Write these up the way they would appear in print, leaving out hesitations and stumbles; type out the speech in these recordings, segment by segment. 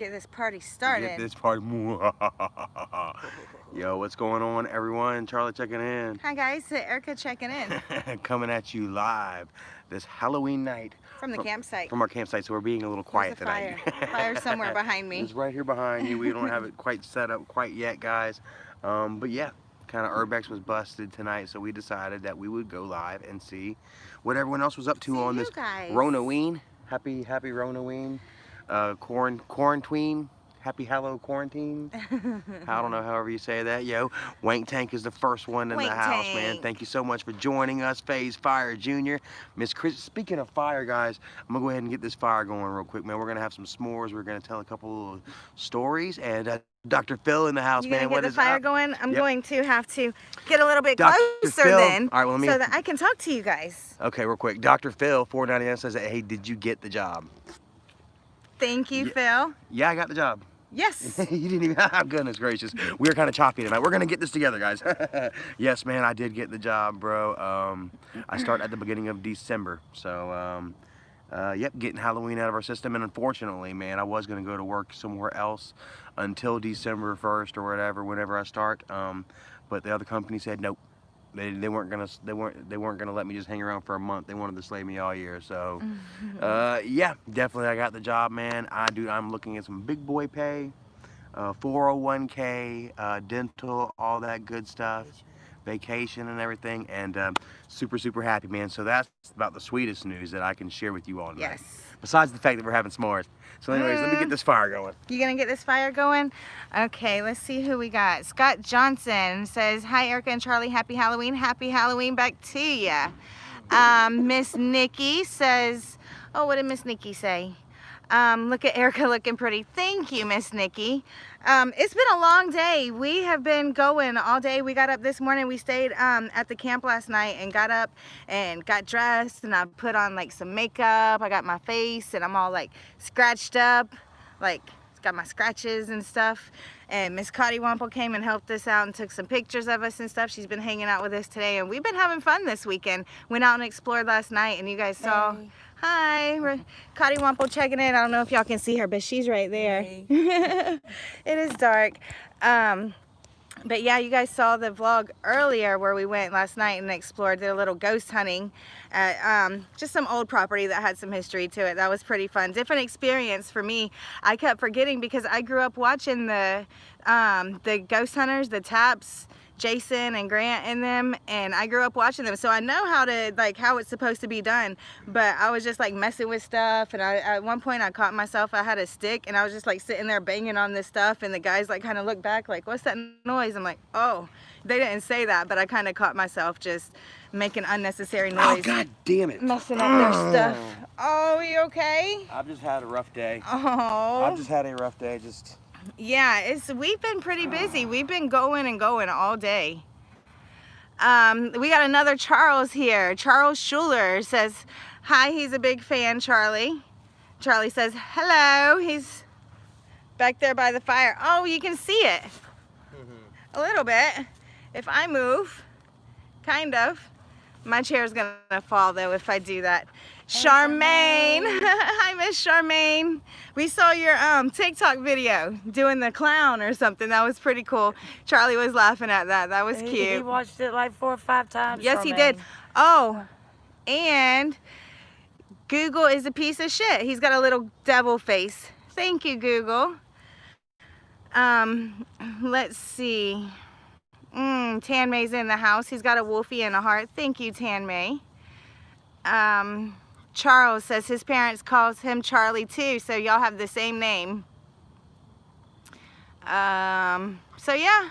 get this party started. Get this party. Yo, what's going on, everyone? Charlie checking in. Hi guys, Erica checking in. Coming at you live this Halloween night from the campsite. From our campsite, so we're being a little quiet tonight. Fire. Fire somewhere behind me. It's right here behind you. We don't have it quite set up quite yet, guys. But yeah, kind of Urbex was busted tonight, so we decided that we would go live and see what everyone else was up to on this Ronoween. Happy Ronoween. Quarantine. Happy Hallow Quarantine. I don't know however you say that. Yo, Wank Tank is the first one in the house, man. Thank you so much for joining us, FaZe Fire Jr. Miss Chris. Speaking of fire, guys, I'm gonna go ahead and get this fire going real quick, man. We're gonna have some s'mores. We're gonna tell a couple of stories, and Dr. Phil in the house, man. What is the fire going? I'm going to have to get a little bit closer then, all right, well, so that I can talk to you guys. Okay, real quick. Dr. Phil, 499 says, "Hey, did you get the job?" Thank you, Phil. Yeah, I got the job. Yes. You didn't even, oh, goodness gracious. We were kind of choppy tonight. We're going to get this together, guys. Yes, man, I did get the job, bro. I start at the beginning of December. So, yep, getting Halloween out of our system. And unfortunately, man, I was going to go to work somewhere else until December 1st or whatever, whenever I start. But the other company said, nope. They weren't gonna let me just hang around for a month. They wanted to slay me all year. So, yeah, definitely I got the job, man. I'm looking at some big boy pay, 401k, dental, all that good stuff, vacation and everything, and super happy, man. So that's about the sweetest news that I can share with you all tonight. Yes. Besides the fact that we're having s'mores. So anyways, let me get this fire going. You gonna get this fire going? Okay, let's see who we got. Scott Johnson says, hi Erica and Charlie, happy Halloween. Happy Halloween back to ya. Miss Nikki says, oh, what did Miss Nikki say? Look at Erica looking pretty. Thank you, Miss Nikki. It's been a long day. We have been going all day. We got up this morning. We stayed at the camp last night and got up and got dressed, and I put on like some makeup. I got my face and I'm all like scratched up, like got my scratches and stuff. And Miss Cotty Wample came and helped us out and took some pictures of us and stuff. She's been hanging out with us today, and we've been having fun this weekend. Went out and explored last night, and you guys saw. Hey. Hi, Cotty Wample checking in. I don't know if y'all can see her, but she's right there. Hey. It is dark. But yeah, you guys saw the vlog earlier where we went last night and explored, did a little ghost hunting at just some old property that had some history to it. That was pretty fun. Different experience for me. I kept forgetting because I grew up watching the ghost hunters, the Taps, Jason and Grant and them, and I grew up watching them, so I know how it's supposed to be done. But I was just like messing with stuff, and at one point I caught myself. I had a stick and I was just like sitting there banging on this stuff, and the guys like kind of looked back like, what's that noise? I'm like, oh, they didn't say that, but I kind of caught myself just making unnecessary noise. Oh, god damn it, messing up their stuff. Oh, you okay? I've just had a rough day. Oh, I've just had a rough day. Yeah, we've been pretty busy. We've been going and going all day. We got another Charles here. Charles Schuler says, hi, he's a big fan, Charlie. Charlie says, hello. He's back there by the fire. Oh, you can see it. A little bit. If I move, kind of. My chair's gonna fall though if I do that. Charmaine. Hi, Miss Charmaine. We saw your TikTok video doing the clown or something. That was pretty cool. Charlie was laughing at that. That was cute. He watched it like 4 or 5 times. Yes, he did. Oh, and Google is a piece of shit. He's got a little devil face. Thank you, Google. Let's see. Tan May's in the house. He's got a wolfie and a heart. Thank you, Tan May. Charles says his parents calls him Charlie too, so y'all have the same name. So yeah,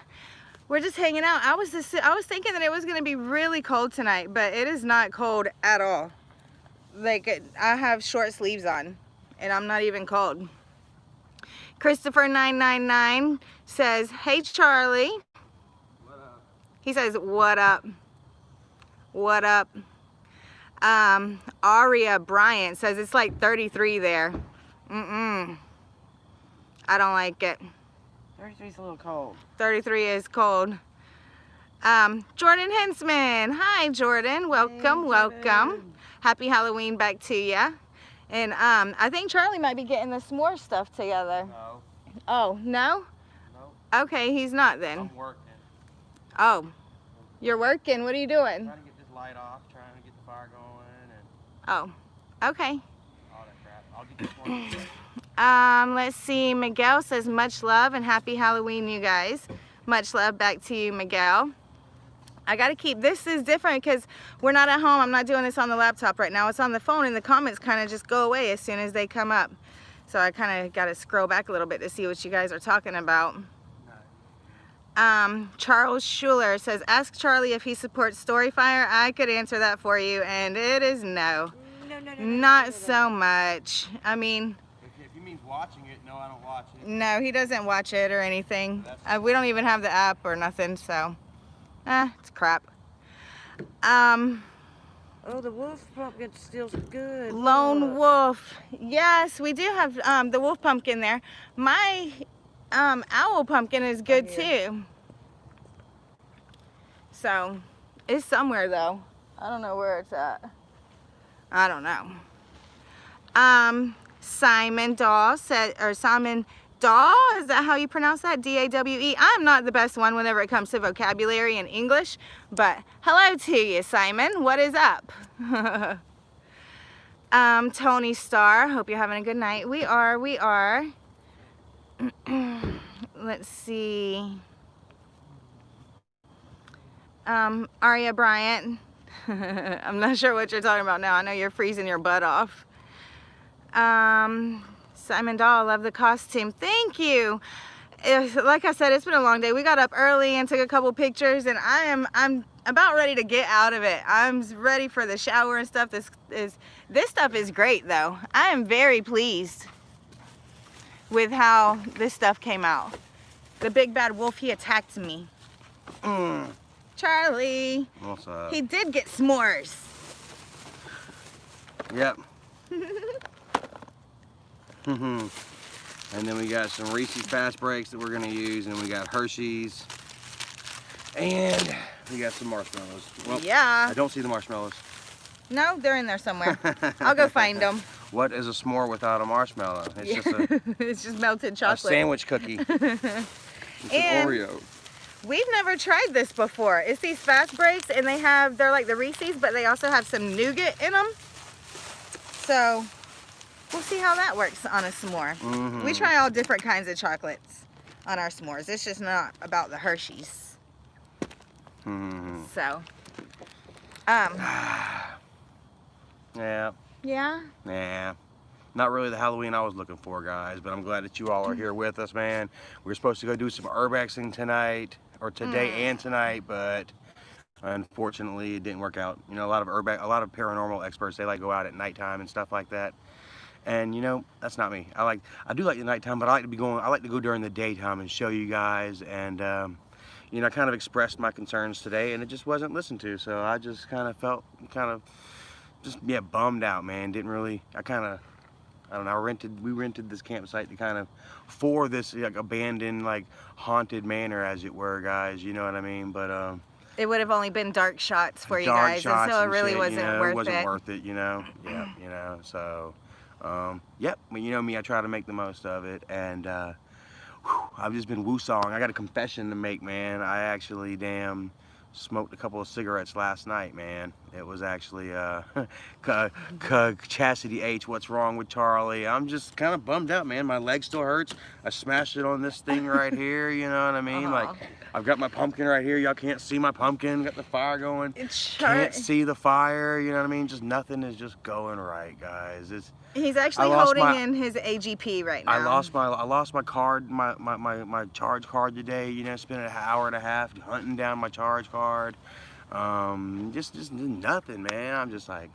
we're just hanging out. I was thinking that it was gonna be really cold tonight, but it is not cold at all. Like, I have short sleeves on and I'm not even cold. Christopher 999 says, hey Charlie. What up? He says, what up? What up? Aria Bryant says it's like 33 there. I don't like it. 33 is a little cold. 33 is cold. Jordan Hensman. Hi, Jordan. Welcome, welcome. Happy Halloween back to ya. And I think Charlie might be getting the s'more stuff together. No, Oh, no? no, Okay, he's not then. I'm working. Oh, you're working. What are you doing? Trying to get this light off, trying to get the fire going, and Oh, okay. all that crap. I'll get this one. Let's see. Miguel says much love and happy Halloween, you guys. Much love back to you, Miguel. I gotta keep, this is different because we're not at home. I'm not doing this on the laptop right now. It's on the phone and the comments kind of just go away as soon as they come up. So I kind of gotta scroll back a little bit to see what you guys are talking about. Charles Schuler says, ask Charlie if he supports Storyfire. I could answer that for you, and it is no. Not so much. I mean, If you mean watching it, no, I don't watch it. no, he doesn't watch it or anything. We don't even have the app or nothing, so it's crap. Oh, the wolf pumpkin steals good. Lone Look. Wolf. Yes, we do have the wolf pumpkin there. My owl pumpkin is good too. So it's somewhere though. I don't know where it's at. I don't know. Simon Daw said, or Simon Daw, is that how you pronounce that? D-A-W-E. I'm not the best one whenever it comes to vocabulary in English, but hello to you, Simon. What is up? Tony Starr, hope you're having a good night. We are. Let's see. Aria Bryant. I'm not sure what you're talking about now. I know you're freezing your butt off. Simon Dahl, love the costume. Thank you. Like I said, it's been a long day. We got up early and took a couple pictures, and I'm about ready to get out of it. I'm ready for the shower and stuff. This stuff is great though. I am very pleased with how this stuff came out. The big bad wolf, he attacked me. Charlie. What's up? He did get s'mores. Yep. And then we got some Reese's Fast Breaks that we're gonna use, and we got Hershey's, and we got some marshmallows. Well, Yeah. I don't see the marshmallows. No, they're in there somewhere. I'll go find them. What is a s'more without a marshmallow? It's just a, It's just melted a chocolate. sandwich cookie. It's And- an Oreo. We've never tried this before. It's these Fast Breaks, and they're like the Reese's, but they also have some nougat in them. So we'll see how that works on a s'more. We try all different kinds of chocolates on our s'mores. It's just not about the Hershey's. So, Yeah. yeah. Not really the Halloween I was looking for, guys, but I'm glad that you all are here with us, man. We were supposed to go do some urbexing tonight, or today and tonight, but unfortunately it didn't work out. You know, a lot of paranormal experts, they like go out at nighttime and stuff like that. And you know, that's not me. I do like the nighttime, but I like to go during the daytime and show you guys. And you know, I kind of expressed my concerns today, and it just wasn't listened to. So I just kind of felt bummed out, man. Didn't really. I don't know. We rented this campsite to kind of for this like abandoned, like haunted manor, as it were, guys. You know what I mean? But It would have only been dark shots for you dark guys, shots and so it and really shit, wasn't you know, worth it wasn't it. worth it, you know. Yeah, you know. So, yep. But you know me, I try to make the most of it, and I've just been woosawing. I got a confession to make, man. I actually smoked a couple of cigarettes last night, man. It was actually Chastity H, what's wrong with Charlie? I'm just kind of bummed out, man. My leg still hurts. I smashed it on this thing right here, you know what I mean? Like, I've got my pumpkin right here. Y'all can't see my pumpkin. Got the fire going. Can't see the fire, you know what I mean? Just nothing is just going right, guys. He's actually holding in his AGP right now. I lost my card, my charge card today. You know, spent an hour and a half hunting down my charge card. Just nothing, man. I'm just like,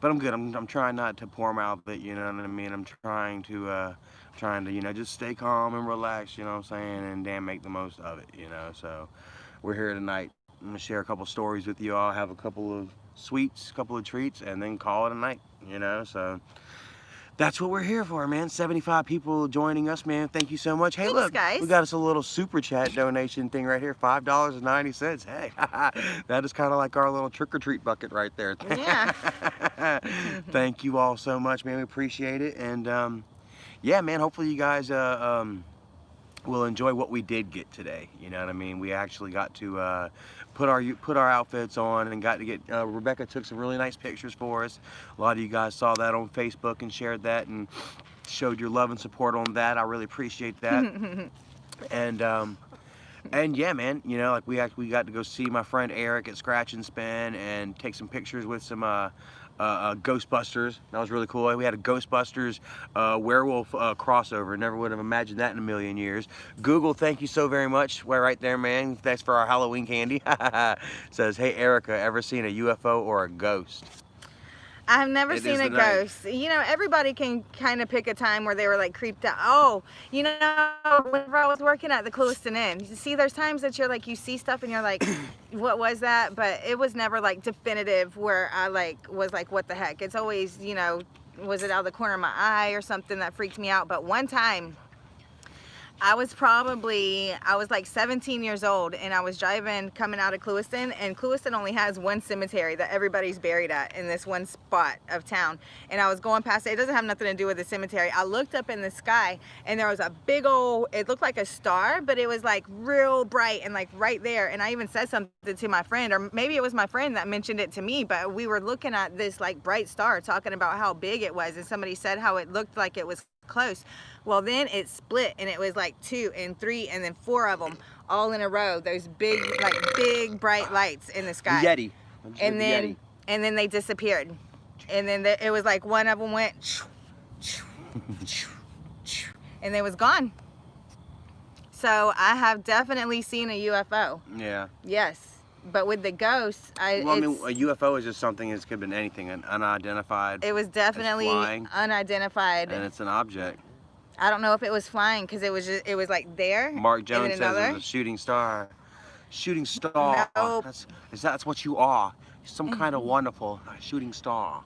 but I'm good. I'm trying not to pour mouth it. You know what I mean? I'm trying to you know, just stay calm and relax. You know what I'm saying? And make the most of it. You know. So we're here tonight. I'm gonna share a couple stories with you all. Have a couple of sweets, a couple of treats, and then call it a night. You know. So That's what we're here for, man. 75 people joining us, man. Thank you so much. Hey, Thanks, look, guys. we got us a little super chat donation thing right here, $5.90. Hey, that is kind of like our little trick-or-treat bucket right there. Yeah. Thank you all so much, man. We appreciate it. And yeah, man, hopefully you guys will enjoy what we did get today. You know what I mean? We actually got to put our outfits on and got to get Rebecca took some really nice pictures for us. A lot of you guys saw that on Facebook and shared that and showed your love and support on that. I really appreciate that. And yeah, man, you know, like we got to go see my friend Eric at Scratch and Spin and take some pictures with some Ghostbusters. That was really cool. We had a Ghostbusters werewolf crossover. Never would have imagined that in a million years. Google, thank you so very much. Well, right there, man. Thanks for our Halloween candy. Says, hey Erica, ever seen a UFO or a ghost? I've never It seen is a the night. ghost. You know, everybody can kind of pick a time where they were like creeped out. Oh, you know, whenever I was working at the Clewiston Inn, you see, there's times that you're like, you see stuff and you're like, what was that? But it was never like definitive where I like was like, what the heck? It's always, you know, was it out of the corner of my eye or something that freaked me out? But one time, I was like 17 years old, and I was driving coming out of Clewiston, and Clewiston only has one cemetery that everybody's buried at in this one spot of town. And I was going past it. It doesn't have nothing to do with the cemetery. I looked up in the sky, and there was a big old, it looked like a star, but it was like real bright and like right there. And I even said something to my friend, or maybe it was my friend that mentioned it to me, but we were looking at this like bright star, talking about how big it was, and somebody said how it looked like it was close. Well, then it split, and it was like 2 and 3 and then 4 of them all in a row. Those big, like big bright lights in the sky. The Yeti. And then they disappeared. And then it was like one of them went and they was gone. So I have definitely seen a UFO. Yeah. Yes. But with the ghosts, Well, I mean, a UFO is just something that could have been anything, an unidentified. it was definitely flying. unidentified. And it's an object. I don't know if it was flying because it was like there. Mark and Jones then says another. it's a shooting star. Shooting star. No. That's what you are. Some kind of wonderful shooting star.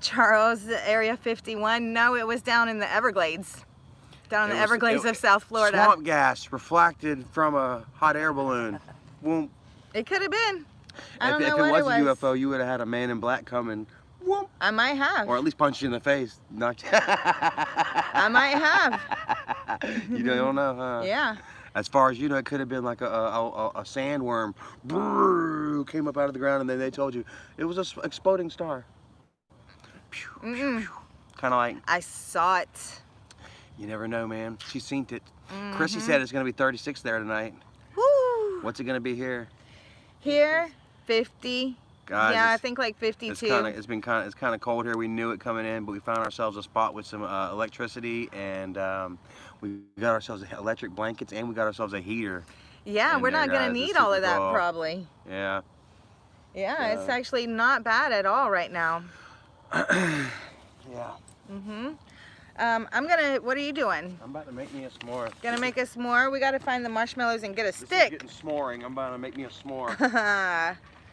Charles, Area 51. No, it was down in the Everglades. Down in It the was- Everglades it- of South Florida. Swamp gas reflected from a hot air balloon. Whoop. It could have been. I don't If know it what was it a was. UFO, you would have had a man in black coming. Whoop. I might have. Or at least punch you in the face. Knock you. I might have. You don't know, huh? Yeah. As far as you know, it could have been like a sandworm. Brrr, came up out of the ground, and then they told you it was an exploding star. Mm-mm. Kind of like, I saw it. you never know, man. She's seen it. Chrissy said it's going to be 36 there tonight. Woo. What's it going to be here? Here, 50. Guys, yeah, I it's- think like 52. It's kind of cold here. We knew it coming in, but we found ourselves a spot with some electricity, and we got ourselves electric blankets, and we got ourselves a heater. Yeah, in we're there, not gonna guys. need It's all of super that cool. probably. Yeah. Yeah, it's Yeah. actually not bad at all right now. Yeah. What are you doing? I'm about to make me a s'more. Gonna make a s'more? We gotta find the marshmallows and get a This is stick. getting s'moring. I'm about to make me a s'more.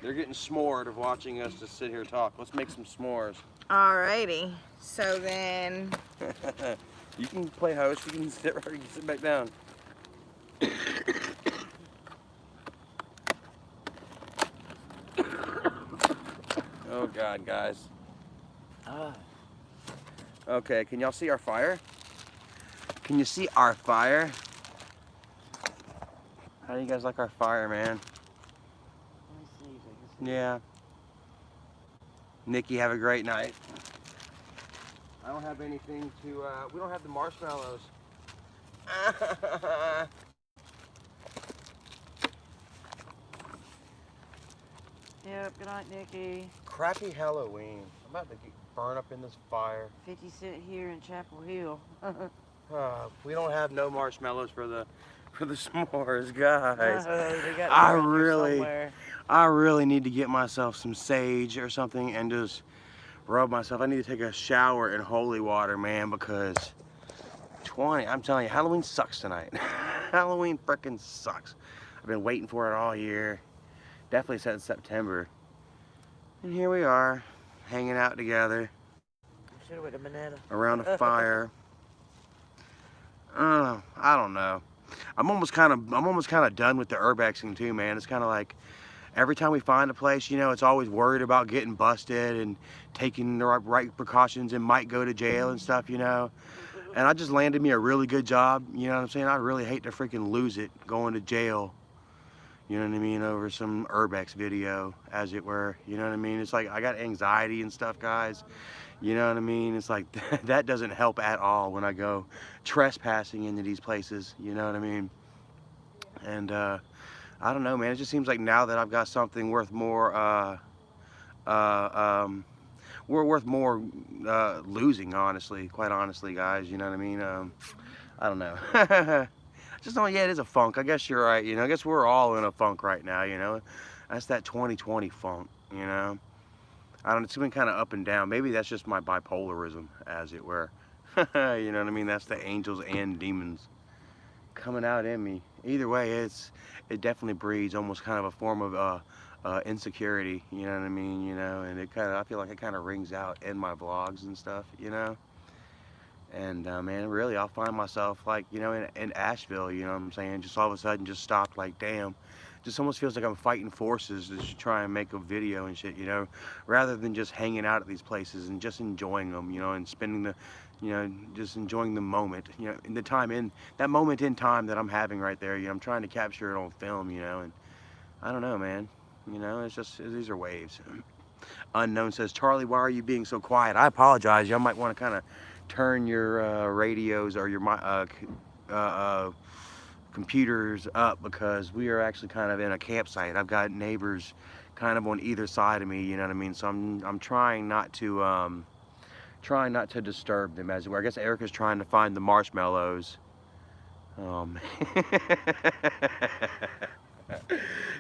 They're getting s'mored of watching us just sit here talk. Let's make some s'mores. Alrighty. So then, You can play host. You can sit right. You can sit back down. Oh God, guys. Okay, can y'all see our fire? Can you see our fire? How do you guys like our fire, man? Yeah. Nikki, have a great night. I don't have anything to, we don't have the marshmallows. Yep, good night, Nikki. Crappy Halloween. I'm about to get burned up in this fire. 50 Cent here in Chapel Hill. We don't have no marshmallows for the s'mores, guys. They got I them around here really- somewhere. I really need to get myself some sage or something and just rub myself. I need to take a shower in holy water, man, because I'm telling you, Halloween sucks tonight. Halloween frickin' sucks. I've been waiting for it all year. Definitely since September. And here we are, hanging out together. Should have went to Manetta. around a fire. I don't know. I'm almost kind of done with the urbexing too, man. It's kind of like every time we find a place, you know, it's always worried about getting busted and taking the right precautions and might go to jail and stuff, you know. And I just landed me a really good job, you know what I'm saying? I'd really hate to freaking lose it going to jail, you know what I mean, over some urbex video, as it were, you know what I mean? It's like I got anxiety and stuff, guys. You know what I mean? It's like that doesn't help at all when I go trespassing into these places, you know what I mean? And I don't know, man. It just seems like now that I've got something worth more, we're worth more losing, honestly, quite honestly, guys. You know what I mean? I don't know. Just don't. Yeah, it is a funk. I guess you're right. You know, I guess we're all in a funk right now. You know, that's that 2020 funk. You know. I don't know, it's been kind of up and down. Maybe that's just my bipolarism, as it were. You know what I mean? That's the angels and demons coming out in me. Either way, it definitely breeds almost kind of a form of insecurity. You know what I mean? You know, and I feel like it kind of rings out in my vlogs and stuff. You know. And man, really, I'll find myself like, you know, in Asheville. You know what I'm saying? Just all of a sudden, just stopped. Like, damn. Just almost feels like I'm fighting forces to just try and make a video and shit, you know, rather than just hanging out at these places and just enjoying them, you know, and spending the, you know, just enjoying the moment, you know, in the time in that moment in time that I'm having right there. You know, I'm trying to capture it on film, you know, and I don't know, man, you know, it's just, these are waves. Unknown says, Charlie, why are you being so quiet? I apologize. Y'all might want to kind of turn your radios or your computers up, because we are actually kind of in a campsite. I've got neighbors kind of on either side of me, you know what I mean? So I'm trying not to disturb them, as it were. I guess Erica's trying to find the marshmallows.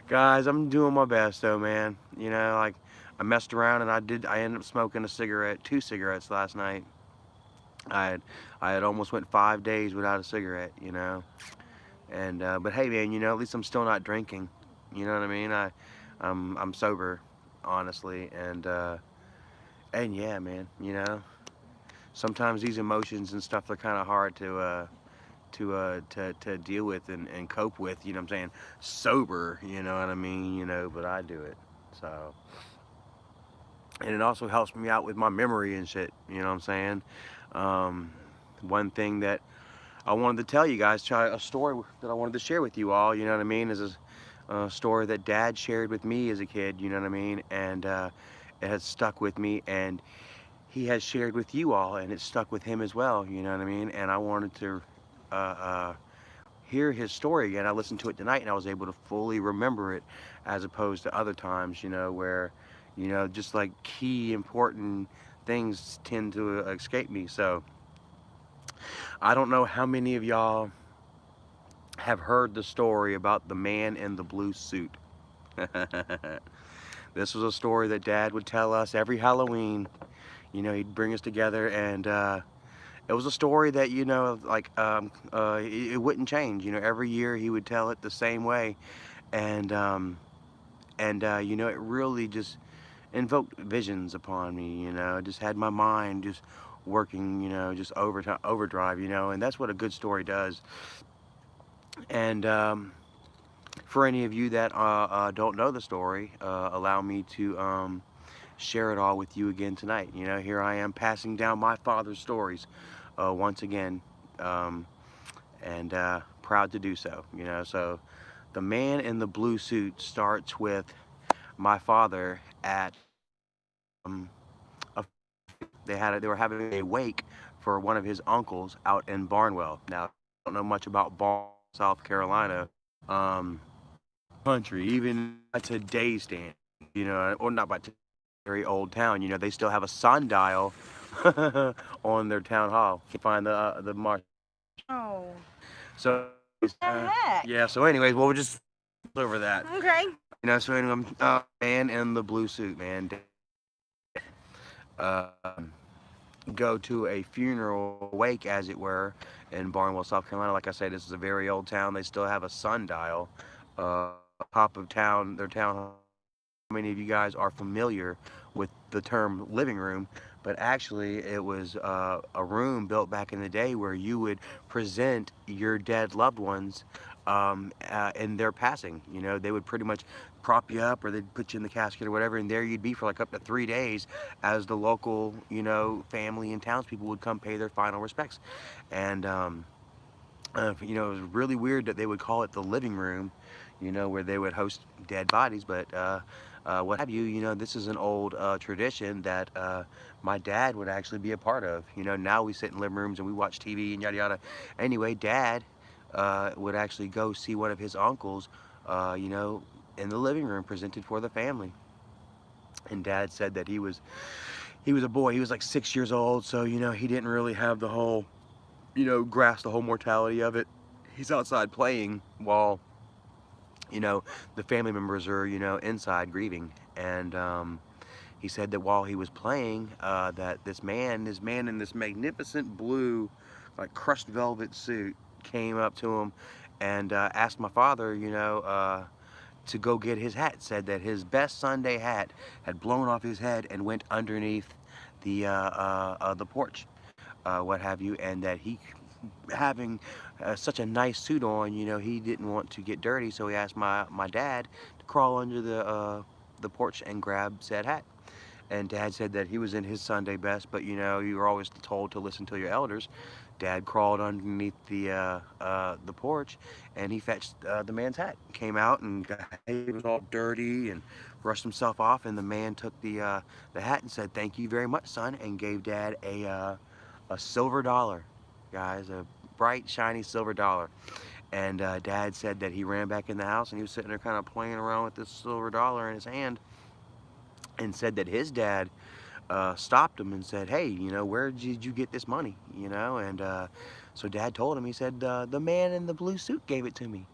Guys, I'm doing my best though, man. You know, like I messed around and I ended up smoking two cigarettes last night. I had almost went 5 days without a cigarette, you know. And but hey, man, you know, at least I'm still not drinking. You know what I mean? I'm sober, honestly, and yeah, man, you know, sometimes these emotions and stuff are kind of hard to deal with and cope with. You know what I'm saying? Sober, you know what I mean? You know, but I do it. So, and it also helps me out with my memory and shit. You know what I'm saying? One thing that I wanted to tell you guys, a story that I wanted to share with you all, you know what I mean, is a story that Dad shared with me as a kid, you know what I mean, and it has stuck with me, and he has shared with you all, and it stuck with him as well, you know what I mean, and I wanted to hear his story again. I listened to it tonight, and I was able to fully remember it, as opposed to other times, you know, where, you know, just like key important things tend to escape me. So I don't know how many of y'all have heard the story about the man in the blue suit. This was a story that Dad would tell us every Halloween. You know, he'd bring us together, and it was a story that, you know, like it wouldn't change. You know, every year he would tell it the same way, and you know, it really just invoked visions upon me. You know, it just had my mind just working, you know, just overdrive, you know, and that's what a good story does. And for any of you that don't know the story, allow me to share it all with you again tonight. You know, here I am passing down my father's stories once again, and proud to do so, you know. So the man in the blue suit starts with my father at they were having a wake for one of his uncles out in Barnwell. Now, I don't know much about Barnwell, South Carolina country, even by today's standard, you know, or not by very old town. You know, they still have a sundial on their town hall. You can find the marsh. Oh. So What the heck? yeah. So anyways, well, we'll just over that. Okay. You know, so anyway, man in the blue suit, man. Go to a funeral wake, as it were, in Barnwell, South Carolina. Like I said, this is a very old town. They still have a sundial, top of town, their town. How many of you guys are familiar with the term living room? but actually it was a room built back in the day where you would present your dead loved ones in their passing. You know, they would pretty much prop you up, or they'd put you in the casket or whatever, and there you'd be for like up to 3 days as the local, you know, family and townspeople would come pay their final respects. And you know, it was really weird that they would call it the living room, you know, where they would host dead bodies, but what have you, you know, this is an old tradition that my dad would actually be a part of. You know, now we sit in living rooms and we watch TV and yada yada. Anyway, Dad would actually go see one of his uncles, you know, in the living room, presented for the family. And Dad said that he was a boy. He was like 6 years old, so you know, he didn't really have the whole, you know, grasp the whole mortality of it. He's outside playing while, you know, the family members are, you know, inside grieving. And he said that while he was playing, that this man in this magnificent blue, like crushed velvet suit came up to him and asked my father, you know, to go get his hat. Said that his best Sunday hat had blown off his head and went underneath the porch, what have you, and that he, having such a nice suit on, you know, he didn't want to get dirty, so he asked my dad to crawl under the porch and grab said hat. And Dad said that he was in his Sunday best, but you know, you were always told to listen to your elders. Dad crawled underneath the porch, and he fetched the man's hat. Came out, and he was all dirty and brushed himself off. And the man took the hat and said, "Thank you very much, son," and gave Dad a silver dollar, guys, a bright, shiny silver dollar. And Dad said that he ran back in the house, and he was sitting there kind of playing around with this silver dollar in his hand, and said that his dad stopped him and said, "Hey, you know, where did you get this money?" You know, and so Dad told him. He said, "The man in the blue suit gave it to me."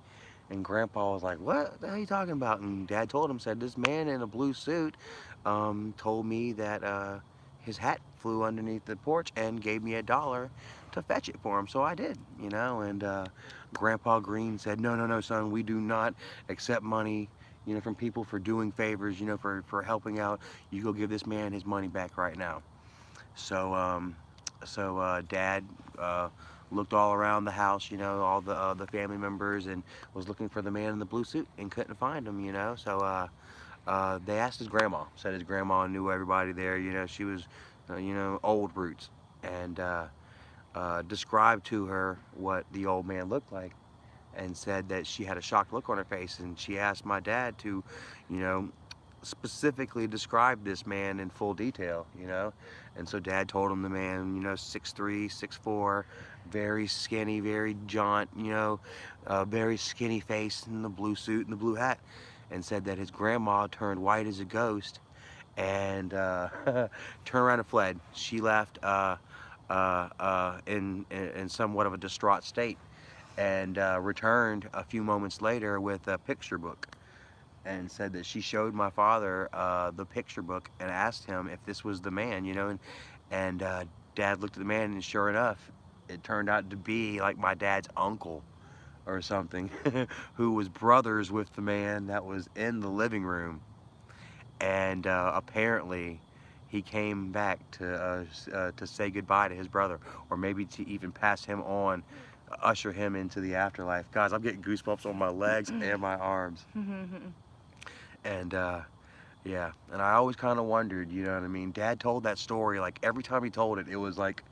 And Grandpa was like, "What the hell are you talking about?" And Dad told him, said, "This man in a blue suit told me that his hat flew underneath the porch and gave me $1 to fetch it for him, so I did." You know, and Grandpa Green said, "No, no, no, son, we do not accept money, you know, from people for doing favors, you know, for helping out. You go give this man his money back right now." So Dad looked all around the house, you know, all the family members, and was looking for the man in the blue suit and couldn't find him, you know. So they asked his grandma. Said his grandma knew everybody there, you know. She was, you know, old roots, and described to her what the old man looked like, and said that she had a shocked look on her face. And she asked my dad to, you know, specifically describe this man in full detail, you know. And so Dad told him the man, you know, 6'3", 6'4", very skinny, very jaunt, you know, very skinny face in the blue suit and the blue hat, and said that his grandma turned white as a ghost and turned around and fled. She left in somewhat of a distraught state, and returned a few moments later with a picture book, and said that she showed my father the picture book and asked him if this was the man, you know. And Dad looked at the man, and sure enough, it turned out to be like my dad's uncle or something, who was brothers with the man that was in the living room. And apparently he came back to say goodbye to his brother, or maybe to even pass him on, usher him into the afterlife. Guys, I'm getting goosebumps on my legs and my arms. And yeah, and I always kind of wondered, you know what I mean? Dad told that story, like every time he told it, it was like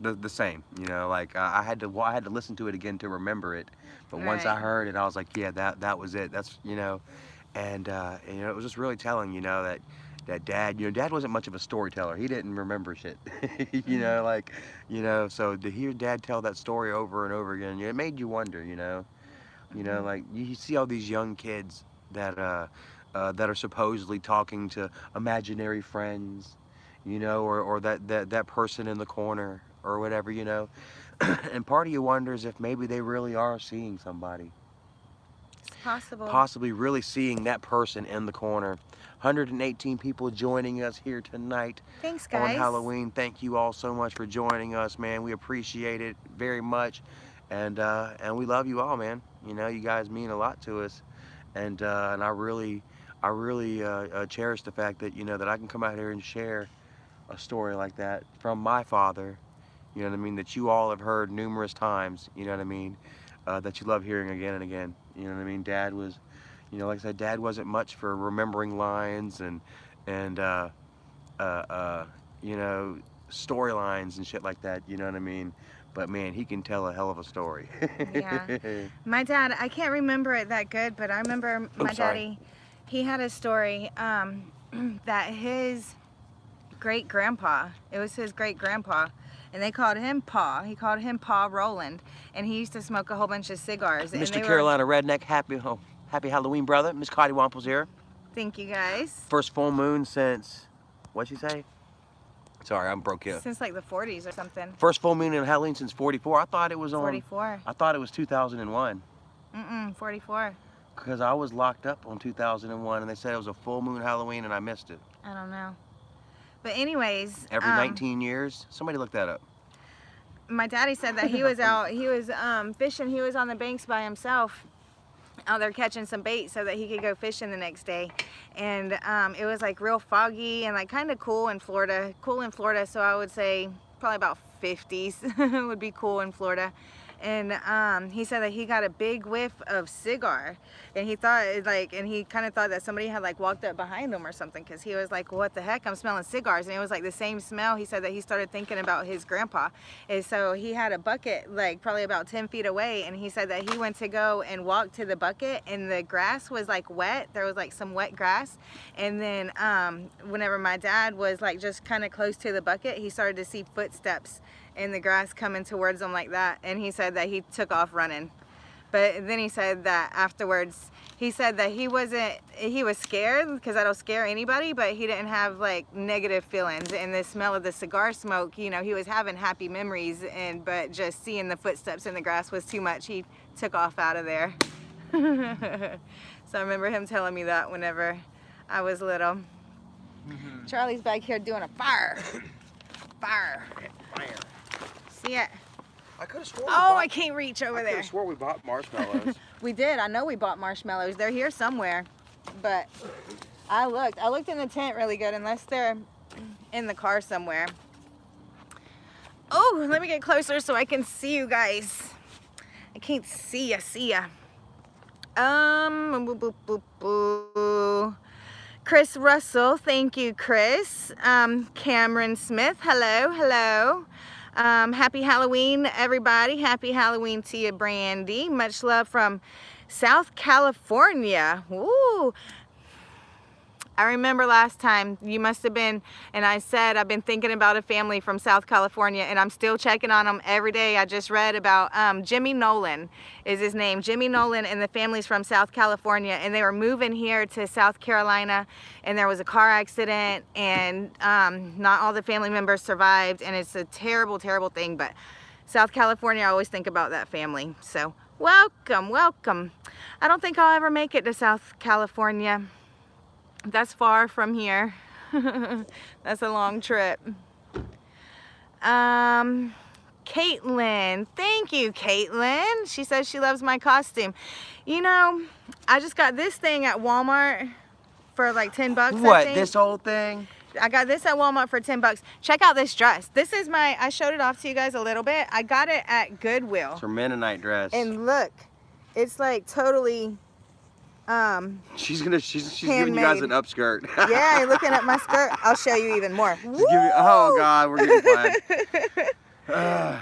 the same, you know. Like I had to listen to it again to remember it. But once I Right. heard it, I was like, yeah, that was it. That's, you know. And you know, it was just really telling, you know, that Dad, you know, Dad wasn't much of a storyteller. He didn't remember shit. You know, like, you know, so to hear Dad tell that story over and over again, you know, it made you wonder, you know. You know, like you see all these young kids that are supposedly talking to imaginary friends, you know, or that person in the corner or whatever, you know. And part of you wonders if maybe they really are seeing somebody. It's possible. Possibly really seeing that person in the corner. 118 people joining us here tonight Thanks, on guys. Halloween. Thank you all so much for joining us, man. We appreciate it very much, and we love you all, man. You know, you guys mean a lot to us, and I really cherish the fact that, you know, that I can come out here and share a story like that from my father, you know what I mean, that you all have heard numerous times, you know what I mean, that you love hearing again and again, you know what I mean. Dad was, you know, like I said, Dad wasn't much for remembering lines and you know, storylines and shit like that, you know what I mean. But man, he can tell a hell of a story. Yeah. My dad, I can't remember it that good, but I remember my daddy, he had a story that his great-grandpa, it was his great-grandpa, and they called him Pa. He called him Pa Roland, and he used to smoke a whole bunch of cigars. And Mr. they were, Carolina Redneck, happy Halloween, brother. Miss Cotty Wample's here. thank you guys. First full moon since, what'd she say? Sorry, I'm broke here. Since like the 40s or something. First full moon in Halloween since 44. I thought it was on. 44. I thought it was 2001. 44. Because I was locked up on 2001 and they said it was a full moon Halloween and I missed it. I don't know. But anyways. Every 19 years? Somebody look that up. My daddy said that he was out, he was fishing, he was on the banks by himself out there catching some bait so that he could go fishing the next day. And it was like real foggy and like kind of cool in Florida, so I would say probably about 50s would be cool in Florida. And he said that he got a big whiff of cigar, and he thought and he kind of thought that somebody had like walked up behind him or something, because he was like, what the heck, I'm smelling cigars. And it was like the same smell. He said that he started thinking about his grandpa, and so he had a bucket like probably about 10 feet away, and he said that he went to go and walk to the bucket, and the grass was like wet. There was like some wet grass, and then whenever my dad was like just kind of close to the bucket, he started to see footsteps in the grass coming towards him like that, and he said that he took off running. But then he said that afterwards, he said that he was scared, because that'll scare anybody, but he didn't have like negative feelings. And the smell of the cigar smoke, you know, he was having happy memories, but just seeing the footsteps in the grass was too much. He took off out of there. So I remember him telling me that whenever I was little. Charlie's back here doing a fire. Fire. See it? I could have sworn. Oh, I can't reach over there. swore we bought marshmallows. We did. I know we bought marshmallows. They're here somewhere. But I looked in the tent really good, unless they're in the car somewhere. Oh, let me get closer so I can see you guys. I can't see ya. Boop, boop, boop, boop. Chris Russell, thank you, Chris. Cameron Smith, hello. Happy Halloween, everybody. Happy Halloween to you, Brandy. Much love from South California. Woo! I remember last time you must have been, and I said I've been thinking about a family from South California, and I'm still checking on them every day. I just read about Jimmy Nolan is his name. Jimmy Nolan and the family's from South California, and they were moving here to South Carolina, and there was a car accident, and not all the family members survived, and it's a terrible, terrible thing. But South California, I always think about that family. So welcome. I don't think I'll ever make it to South California. That's far from here. That's a long trip. Caitlin, thank you, Caitlin. She says she loves my costume. You know, I just got this thing at Walmart for like 10 bucks. What, this old thing? I got this at Walmart for 10 bucks. Check out this dress. This is I showed it off to you guys a little bit. I got it at Goodwill. It's her Mennonite dress. And look, it's like totally she's giving you guys an upskirt. Yeah, you're looking at my skirt. I'll show you even more. Oh God, we're getting flagged.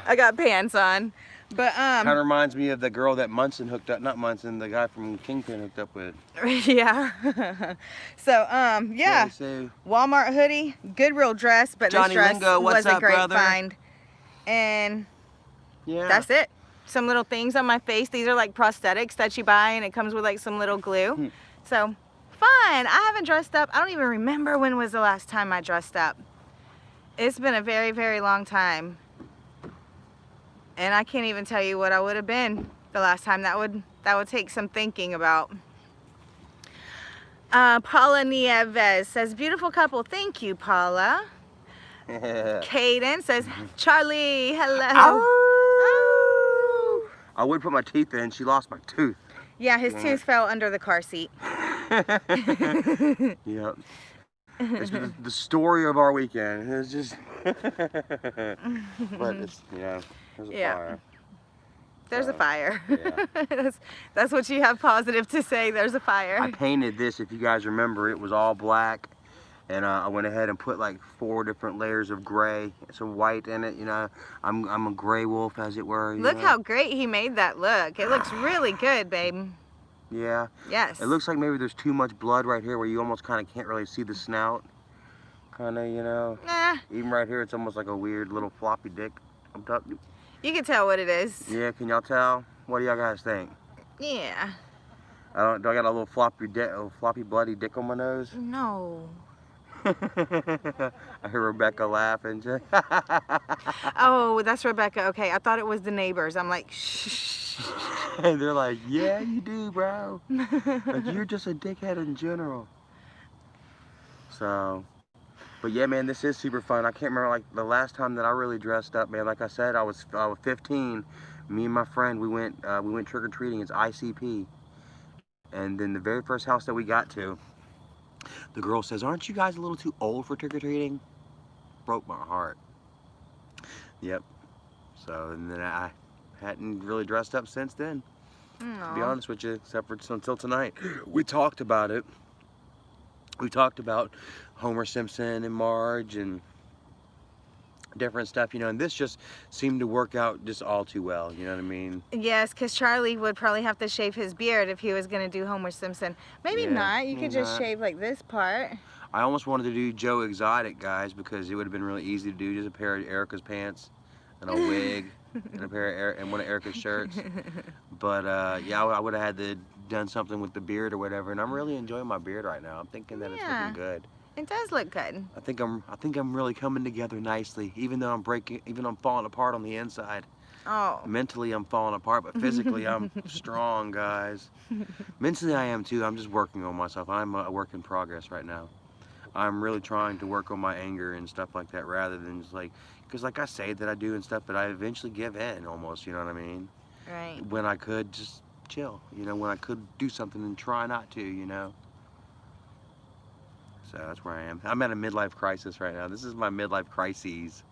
I got pants on. But kind of reminds me of the girl that Munson hooked up, not Munson, the guy from Kingpin hooked up with. Yeah. So yeah. Walmart hoodie, Goodwill dress, but Johnny this dress Lingo, what's was a up, great brother? find. And yeah, that's it. Some little things on my face. These are like prosthetics that you buy, and it comes with like some little glue. So fun. I haven't dressed up. I don't even remember when was the last time I dressed up. It's been a very, very long time. And I can't even tell you what I would have been the last time. That would take some thinking about. Paula Nieves says, beautiful couple. Thank you, Paula. Caden says, Charlie, hello. Ow. I would put my teeth in. She lost my tooth. Yeah, his tooth fell under the car seat. Yep. It's been the story of our weekend. It's just, but it's, yeah, there's a Yeah. fire. There's a fire. Yeah. That's what you have positive to say. There's a fire. I painted this, if you guys remember, it was all black. And I went ahead and put like 4 different layers of gray, some white in it, you know. I'm a gray wolf, as it were. You Look know? how great he made that look. It looks really good, babe. Yeah. Yes. It looks like maybe there's too much blood right here where you almost kind of can't really see the snout. Kind of, you know. Nah, Even right here, it's almost like a weird little floppy dick up top. you can tell what it is. Yeah, can y'all tell? What do y'all guys think? Yeah. Do I got a little floppy bloody dick on my nose? No. I hear Rebecca laughing. Oh, that's Rebecca. Okay, I thought it was the neighbors. I'm like, shh. And they're like, yeah, you do, bro. Like, you're just a dickhead in general. So, but yeah, man, this is super fun. I can't remember, like, the last time that I really dressed up, man. Like I said, I was 15. Me and my friend, we went trick-or-treating. It's ICP. And then the very first house that we got to, the girl says, aren't you guys a little too old for trick-or-treating? Broke my heart. Yep. So, and then I hadn't really dressed up since then, to be honest with you, except for until tonight. We talked about it. We talked about Homer Simpson and Marge and different stuff, you know, and this just seemed to work out just all too well, you know what I mean? Yes, because Charlie would probably have to shave his beard if he was going to do Homer Simpson. Maybe Yeah, not. You maybe could just not. shave like this part. I almost wanted to do Joe Exotic, guys, because it would have been really easy to do, just a pair of Erica's pants and a wig and a pair of one of Erica's shirts. But yeah, I would have had to done something with the beard or whatever, and I'm really enjoying my beard right now. I'm thinking that it's Yeah. looking good. It does look good. I think I'm really coming together nicely, even though I'm falling apart on the inside. Oh. Mentally I'm falling apart, but physically I'm strong, guys. Mentally I am too. I'm just working on myself. I'm a work in progress right now. I'm really trying to work on my anger and stuff like that, rather than just like, because like I say that I do and stuff, but I eventually give in almost, you know what I mean? Right. When I could just chill, you know, when I could do something and try not to, you know? So that's where I am. I'm at a midlife crisis right now. This is my midlife crises.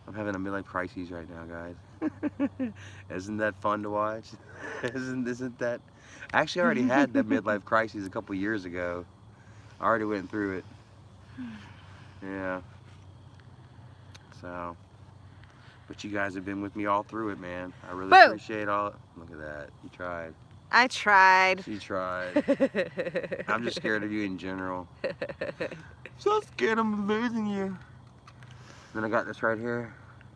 I'm having a midlife crisis right now, guys. Isn't that fun to watch? Isn't that? Actually, I already had that midlife crisis a couple years ago. I already went through it. Yeah. So, but you guys have been with me all through it, man. I really Boo. appreciate all. Look at that. You tried. I tried. She tried. I'm just scared of you in general. So scared I'm losing you. Then I got this right here.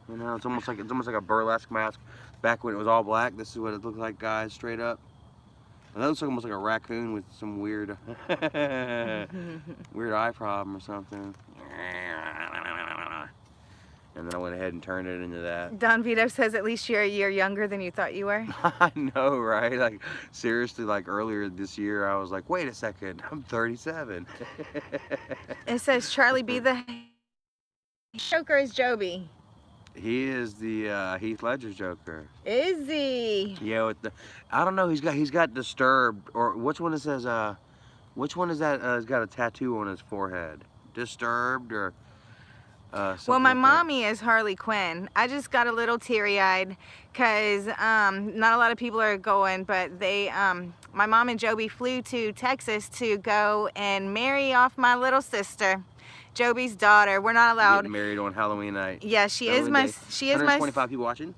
You know, it's almost like a burlesque mask. Back when it was all black, this is what it looked like, guys, straight up. And that looks like almost like a raccoon with some weird weird eye problem or something. And then I went ahead and turned it into that. Don Vito says at least you're a year younger than you thought you were. I know, right? Like, seriously, like earlier this year, I was like, wait a second, I'm 37. It says Charlie B. the Joker is Joby. He is the Heath Ledger's Joker. Is he? Yeah, with the, I don't know, he's got Disturbed, or which one it says, which one is that, has got a tattoo on his forehead? Disturbed, or Well, my like that. mommy is Harley Quinn. I just got a little teary-eyed because not a lot of people are going, but they, my mom and Joby flew to Texas to go and marry off my little sister, Joby's daughter. We're not allowed. Getting married on Halloween night. Yeah, she is Halloween my. day. She is my. 125 people watching.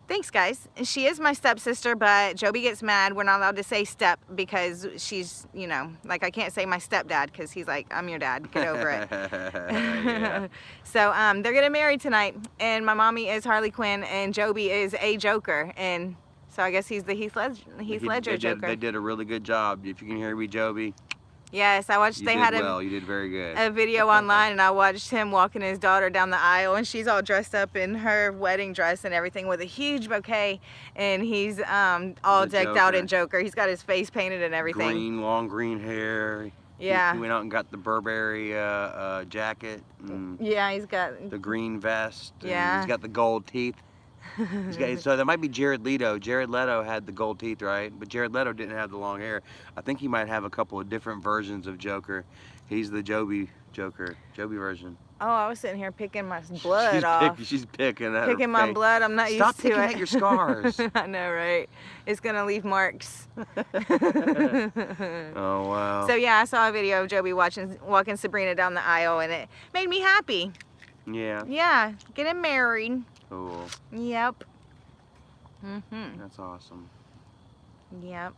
Thanks, guys. She is my stepsister, but Joby gets mad. We're not allowed to say step because she's, you know, like I can't say my stepdad because he's like, I'm your dad. Get over it. Yeah. So they're getting married tonight, and my mommy is Harley Quinn, and Joby is a Joker, and so I guess he's the Heath Ledger Joker. They did a really good job. If you can hear me, Joby, Yes, I watched. you They did had well. You did very good. a video online, and I watched him walking his daughter down the aisle, and she's all dressed up in her wedding dress and everything with a huge bouquet, and he's all The decked out in Joker. Joker. He's got his face painted and everything. Green, long green hair. Yeah. He went out and got the Burberry jacket and Yeah, he's got. the green vest. And Yeah. he's got the gold teeth. So that might be Jared Leto. Jared Leto had the gold teeth, right? But Jared Leto didn't have the long hair. I think he might have a couple of different versions of Joker. He's the Joby Joker, Joby version. Oh, I was sitting here picking my blood off. She's picking at Picking her my face. blood. I'm not Stop used to picking it. at your scars. I know, right? It's gonna leave marks. Oh wow. So yeah, I saw a video of Joby walking Sabrina down the aisle, and it made me happy. Yeah. Yeah, getting married. Cool. Yep. Mhm. That's awesome. Yep.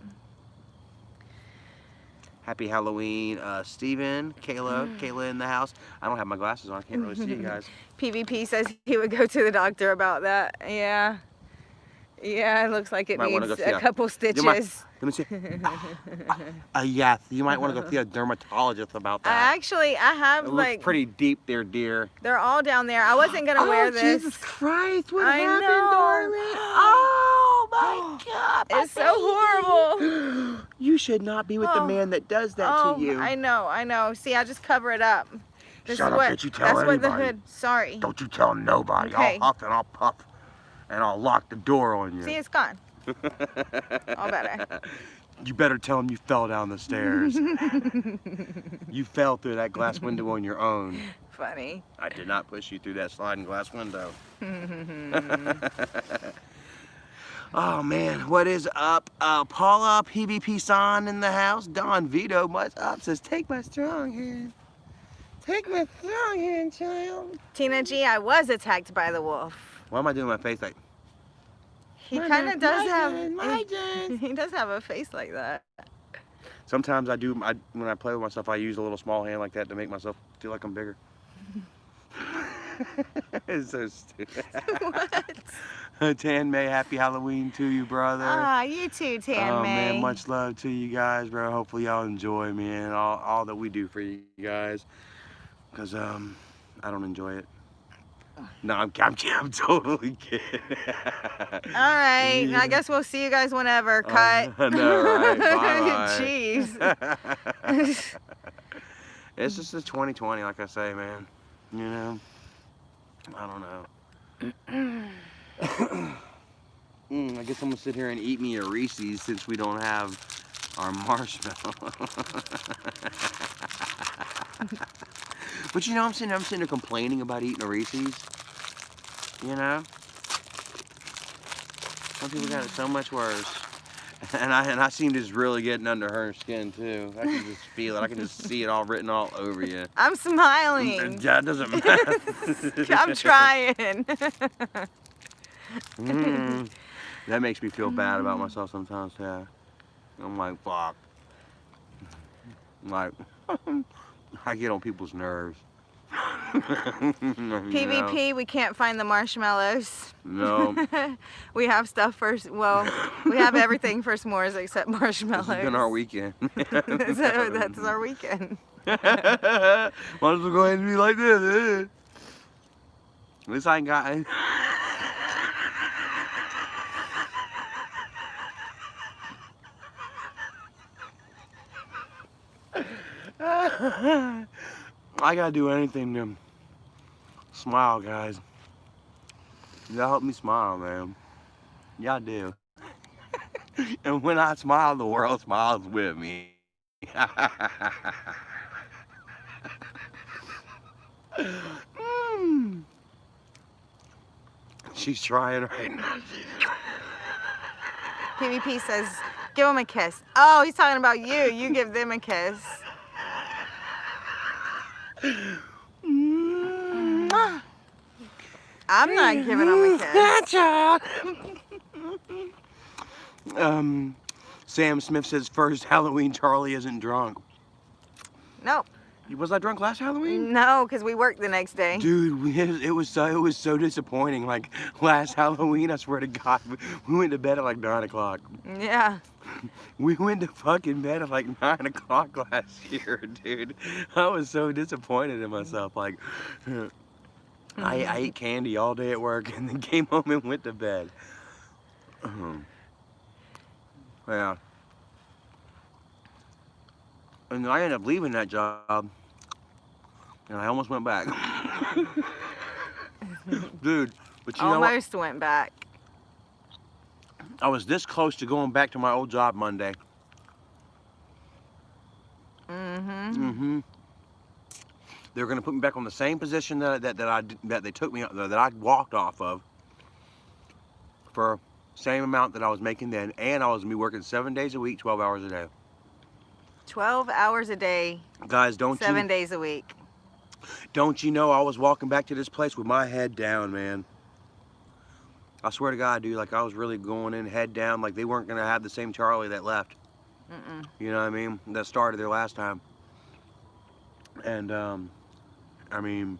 Happy Halloween, Steven, Kayla in the house. I don't have my glasses on. I can't really see you guys. PvP says he would go to the doctor about that. Yeah. Yeah, it looks like it Might wanna needs go see a couple You stitches. might- Let me see. Yes, you might want to go see a dermatologist about that. Actually, I have It like looks pretty deep there, dear. they're all down there. I wasn't gonna wear this. Jesus Christ, what I happened, know. darling? Oh my God, my It's so horrible. baby. You should not be with the Oh. man that does that Oh, to you. I know. See, I just cover it up. This Shut is up, what, bitch, you tell that's what the anybody. hood. Sorry. Don't you tell nobody. Okay. I'll huff and I'll puff and I'll lock the door on you. See, it's gone. All better. You better tell him you fell down the stairs. You fell through that glass window on your own. Funny. I did not push you through that sliding glass window. Oh man, what is up? Paula, PvP San in the house. Don Vito, what's up? Says, take my strong hand. Take my strong hand, child. Tina G, I was attacked by the wolf. Why am I doing my face like? He kind of does have. My turn. He does have a face like that. Sometimes I do. When I play with myself, I use a little small hand like that to make myself feel like I'm bigger. It's so stupid. What? Tan May, happy Halloween to you, brother. Ah, you too, Tan Oh May. man, much love to you guys, bro. Hopefully y'all enjoy, man, all that we do for you guys. Cause I don't enjoy it. No, I'm totally kidding. All right, I guess we'll see you guys whenever. Cut. I know, right? Bye-bye. Jeez. It's just a 2020, like I say, man. You know, I don't know. I guess I'm gonna sit here and eat me a Reese's since we don't have our marshmallow. But you know, I'm sitting there complaining about eating a Reese's. You know, some people got it so much worse. And I seem to just really getting under her skin too. I can just feel it. I can just see it all written all over you. I'm smiling. That doesn't matter. I'm trying. That makes me feel bad about myself sometimes, yeah. I'm like, fuck. Like, I get on people's nerves. PvP, we can't find the marshmallows. No. We have stuff for, well, we have everything for s'mores except marshmallows. This has been our weekend. That's our weekend. Might as well go ahead and be like this. At least I ain't got. I gotta do anything to smile, guys. Y'all help me smile, man. Y'all do. And when I smile, the world smiles with me. She's trying right now. PvP says, give him a kiss. Oh, he's talking about you. You give them a kiss. I'm not giving him a kiss. Sam Smith says, first Halloween, Charlie isn't drunk. Nope. Was I drunk last Halloween? No, because we worked the next day. Dude, it was so disappointing. Like last Halloween, I swear to God, we went to bed at like 9 o'clock. Yeah. We went to fucking bed at like 9 o'clock last year, dude. I was so disappointed in myself. Like, I ate candy all day at work and then came home and went to bed. Yeah. And I ended up leaving that job. And I almost went back. Dude, but you know what? Almost went back. I was this close to going back to my old job Monday. Mm-hmm. They were gonna put me back on the same position that they took me that I walked off of for same amount that I was making then, and I was gonna be working 7 days a week, 12 hours a day. 12 hours a day, Guys, 7 days a week. don't you know I was walking back to this place with my head down, man. I swear to God, dude, like I was really going in head down, like they weren't gonna have the same Charlie that left. You know what I mean? That started there last time. And I mean,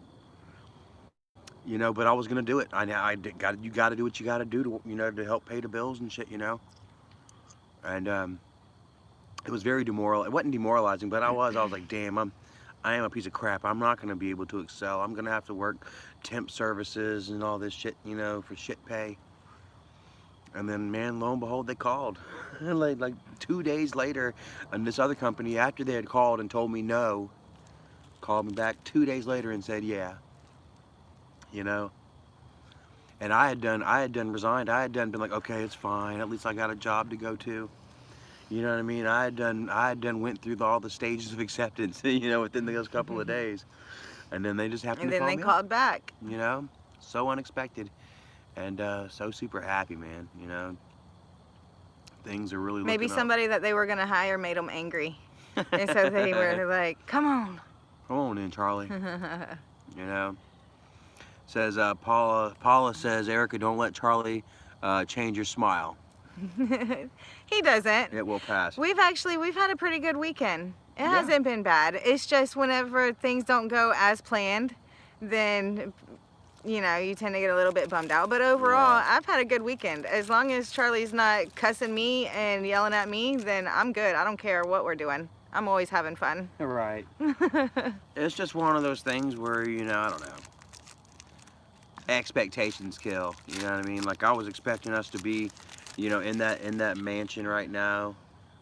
you know, but I was gonna do it. You got to do what you got to do to, you know, to help pay the bills and shit, you know. And it was very demoralizing. It wasn't demoralizing, but I was like, damn, I am a piece of crap. I'm not gonna be able to excel. I'm gonna have to work temp services and all this shit, you know, for shit pay. And then, man, lo and behold, they called. like 2 days later, and this other company, after they had called and told me no, called me back 2 days later and said, yeah. You know? And I had done resigned. I had been like, okay, it's fine. At least I got a job to go to. You know what I mean? I had done went through all the stages of acceptance, you know, within those couple of days. And then they just happened to call me. And then they called back. You know? So unexpected. And so super happy, man. You know? Things are really Maybe looking somebody that they were going to hire made them angry. And so they were like, come on. Come on in, Charlie. You know? Says, Paula says, Erica, don't let Charlie change your smile. He doesn't. It will pass. We've had a pretty good weekend. It hasn't been bad. It's just whenever things don't go as planned, then, you know, you tend to get a little bit bummed out. But overall, I've had a good weekend. As long as Charlie's not cussing me and yelling at me, then I'm good. I don't care what we're doing. I'm always having fun. Right. It's just one of those things where, you know, I don't know. Expectations kill. You know what I mean? Like I was expecting us to be, you know, in that mansion right now,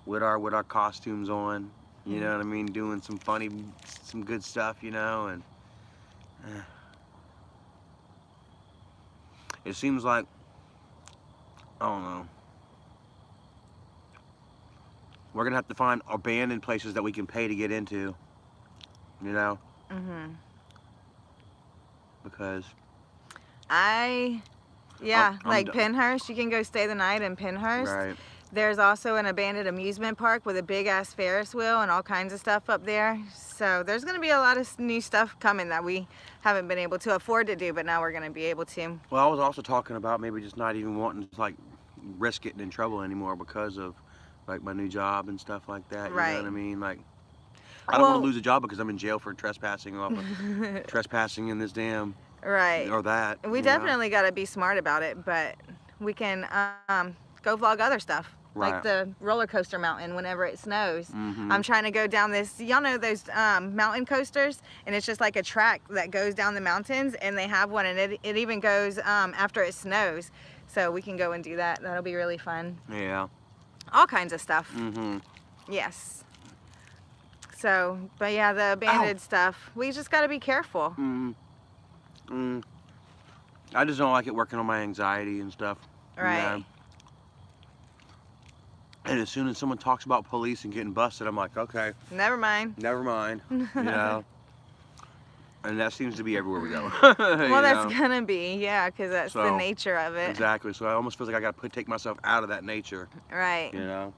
with our costumes on. You know what I mean? Doing some good stuff. You know, and it seems like, I don't know. We're gonna have to find abandoned places that we can pay to get into. You know? Because like Pennhurst, you can go stay the night in Pennhurst. Right. There's also an abandoned amusement park with a big ass Ferris wheel and all kinds of stuff up there. So there's going to be a lot of new stuff coming that we haven't been able to afford to do, but now we're going to be able to. Well, I was also talking about maybe just not even wanting to like risk getting in trouble anymore because of like my new job and stuff like that. You know what I mean? Like I don't want to lose a job because I'm in jail for trespassing trespassing in this damn or that. We definitely got to be smart about it, but we can go vlog other stuff. Right. Like the roller coaster mountain whenever it snows. I'm trying to go down this, y'all know those mountain coasters, and it's just like a track that goes down the mountains, and they have one, and it even goes after it snows. So we can go and do that. That'll be really fun. Yeah. All kinds of stuff. Yes. So, but yeah, the abandoned stuff, we just got to be careful. I just don't like it working on my anxiety and stuff. Right. You know? And as soon as someone talks about police and getting busted, I'm like, okay. Never mind. Never mind. You know? And that seems to be everywhere we go. Well, that's gonna be, yeah, because that's the nature of it. Exactly. So I almost feel like I got to take myself out of that nature. Right. You know?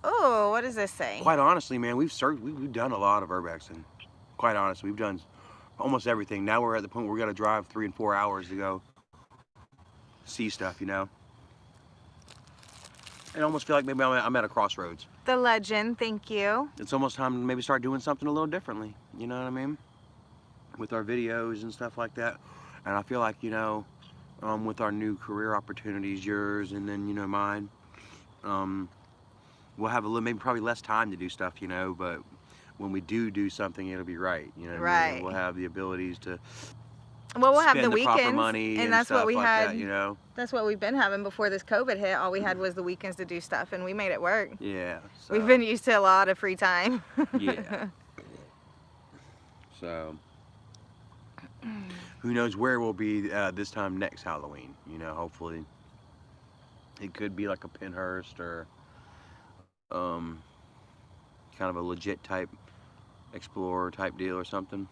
Oh, what does this say? Quite honestly, man, we've done a lot of urbexing. Quite honestly, we've done almost everything. Now we're at the point where we got to drive 3 and 4 hours to go see stuff, you know? I almost feel like maybe I'm at a crossroads. The legend, thank you. It's almost time to maybe start doing something a little differently. You know what I mean? With our videos and stuff like that. And I feel like, you know, with our new career opportunities, yours and then, you know, mine, we'll have a little, maybe probably less time to do stuff, you know, but when we do something, it'll be right. You know what I mean? We'll have the abilities to we'll have spend the weekends, proper money and that's stuff what we like had. That, you know? That's what we've been having before this COVID hit. All we had was the weekends to do stuff, and we made it work. Yeah. So, we've been used to a lot of free time. Yeah. So, who knows where we'll be this time next Halloween? You know, hopefully It could be like a Pinhurst or kind of a legit type Explorer type deal or something.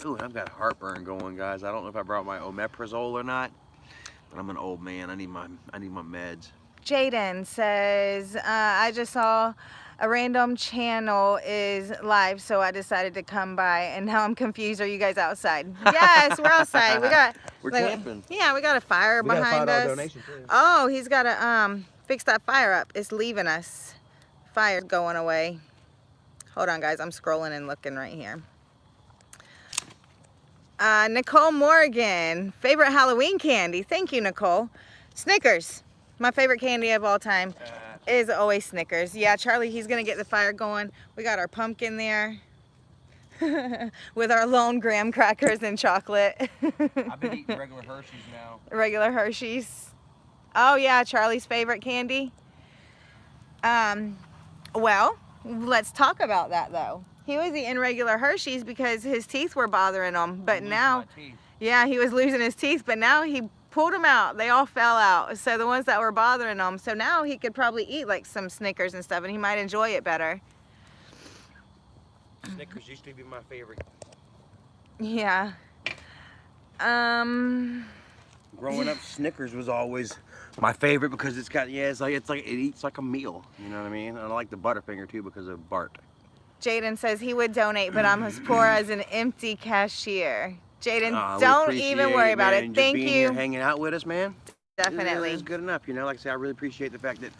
Ooh, and I've got heartburn going, guys. I don't know if I brought my omeprazole or not, but I'm an old man. I need my meds. Jaden says, I just saw a random channel is live, so I decided to come by, and now I'm confused. Are you guys outside? Yes, we're outside. We're camping. Yeah, we got a fire behind us. Oh, he's got to fix that fire up. It's leaving us. Fire's going away. Hold on, guys. I'm scrolling and looking right here. Nicole Morgan, favorite Halloween candy. Thank you, Nicole. Snickers. My favorite candy of all time is always Snickers. Yeah, Charlie, he's going to get the fire going. We got our pumpkin there with our lone graham crackers and chocolate. I've been eating regular Hershey's now. Regular Hershey's. Oh, yeah, Charlie's favorite candy. Well, let's talk about that, though. He was eating regular Hershey's because his teeth were bothering him. But now, yeah, he was losing his teeth, but now he pulled them out. They all fell out. So the ones that were bothering him. So now he could probably eat like some Snickers and stuff, and he might enjoy it better. Snickers used to be my favorite. Yeah. Growing up, Snickers was always my favorite because it's got, yeah, it's like it eats like a meal. You know what I mean? And I like the Butterfinger too because of Bart. Jaden says he would donate, but I'm as poor as an empty cashier. Jaden, We don't even worry about it. Just Thank being you. Here, hanging out with us, man. Definitely. It's good enough, you know. Like I say, I really appreciate the fact that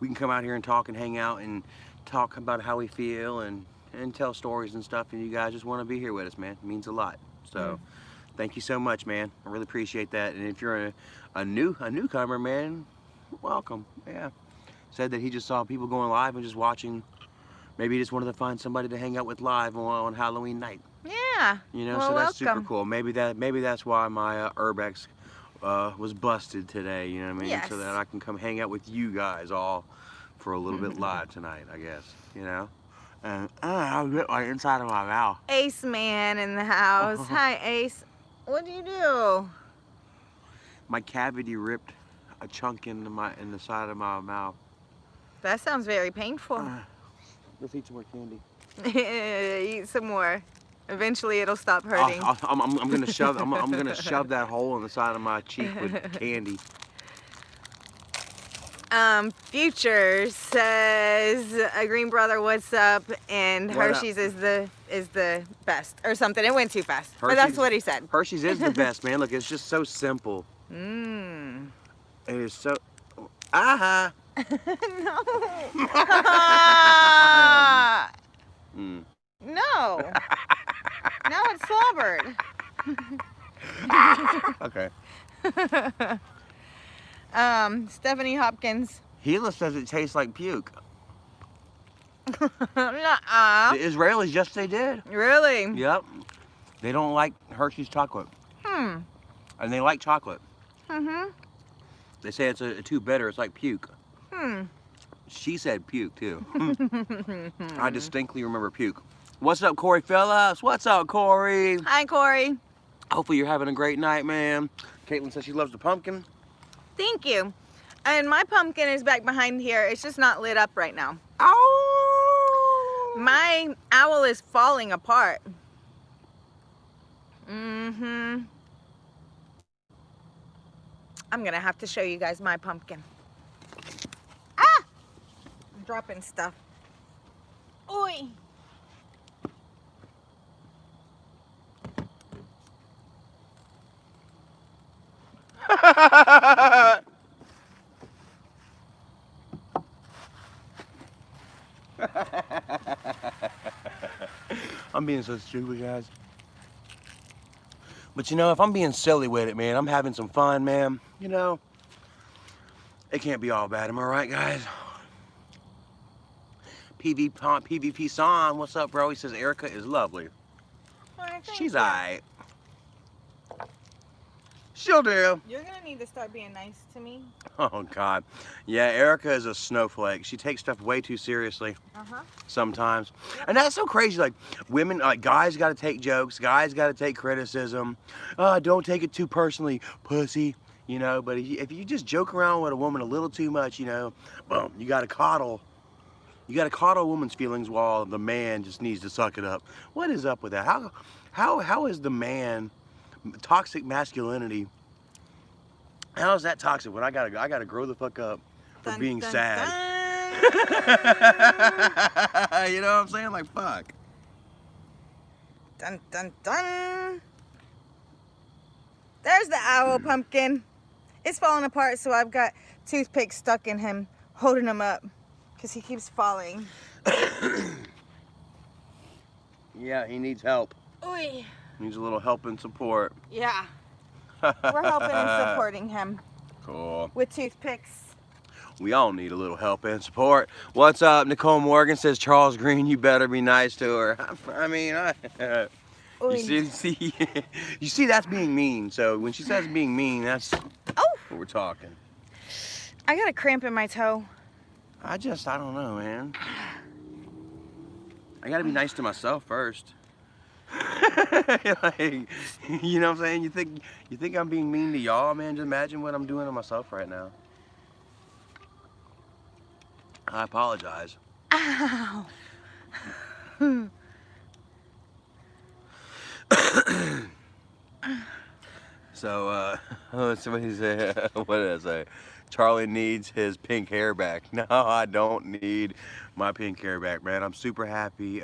we can come out here and talk and hang out and talk about how we feel and tell stories and stuff. And you guys just want to be here with us, man. It means a lot. So, thank you so much, man. I really appreciate that. And if you're a newcomer, man, welcome. Yeah. Said that he just saw people going live and just watching. Maybe he just wanted to find somebody to hang out with live on Halloween night. Yeah. You know, well, so that's welcome. super cool. Maybe that's why my Urbex was busted today. You know what I mean? Yes. So that I can come hang out with you guys all for a little bit live tonight, I guess. You know. And I'll get like inside of my mouth. Ace Man in the house. Hi, Ace. What do you do? My cavity ripped a chunk in the side of my mouth. That sounds very painful. Let's eat some more candy. Eat some more. Eventually, it'll stop hurting. I'm gonna shove. I'm gonna shove that hole in the side of my cheek with candy. Future says, Green Brother, what's up? And What up? Hershey's is the best or something. It went too fast, but that's what he said. Hershey's is the best, man. Look, it's just so simple. Mmm. It is so. Aha. No. No. Now it's slobbered. Okay. Stephanie Hopkins. Gila says it tastes like puke. Nuh-uh. The Israelis, yes, they did. Really? Yep. They don't like Hershey's chocolate. And they like chocolate. They say it's too bitter. It's like puke. She said puke, too. I distinctly remember puke. What's up, Corey Phillips? What's up, Corey? Hi, Corey. Hopefully you're having a great night, man. Caitlin says she loves the pumpkin. Thank you. And my pumpkin is back behind here. It's just not lit up right now. Oh! My owl is falling apart. I'm gonna have to show you guys my pumpkin. Ah! I'm dropping stuff. Oi! I'm being so stupid, guys. But you know, if I'm being silly with it, man, I'm having some fun, man. You know, it can't be all bad. Am I right, guys? PvP Son, what's up, bro? He says Erica is lovely. She's alright. She'll do. You're gonna need to start being nice to me. Oh, God. Yeah, Erica is a snowflake. She takes stuff way too seriously sometimes. And that's so crazy. Like, women, like, guys got to take jokes. Guys got to take criticism. Don't take it too personally, pussy. you know. But if you just joke around with a woman a little too much, you know, boom, you got to coddle. You got to coddle a woman's feelings while the man just needs to suck it up. What is up with that? How is the man toxic masculinity? How is that toxic when I gotta grow the fuck up for Dun, being dun, sad? You know what I'm saying? Like, fuck. Dun, dun, dun. There's the owl pumpkin. It's falling apart, so I've got toothpicks stuck in him, holding him up, because he keeps falling. Yeah, he needs help. Oy. Needs a little help and support. Yeah. We're helping and supporting him Cool. with toothpicks. We all need a little help and support. What's up? Nicole Morgan says, Charles Green, you better be nice to her. I mean, Oy. you see, that's being mean. So when she says being mean, that's Oh, what we're talking. I got a cramp in my toe. I don't know, man. I gotta be nice to myself first. Like, you know what I'm saying? You think I'm being mean to y'all, man? Just imagine what I'm doing to myself right now. I apologize. Ow. So, somebody say, what did I say? Charlie needs his pink hair back. No, I don't need my pink hair back, man. I'm super happy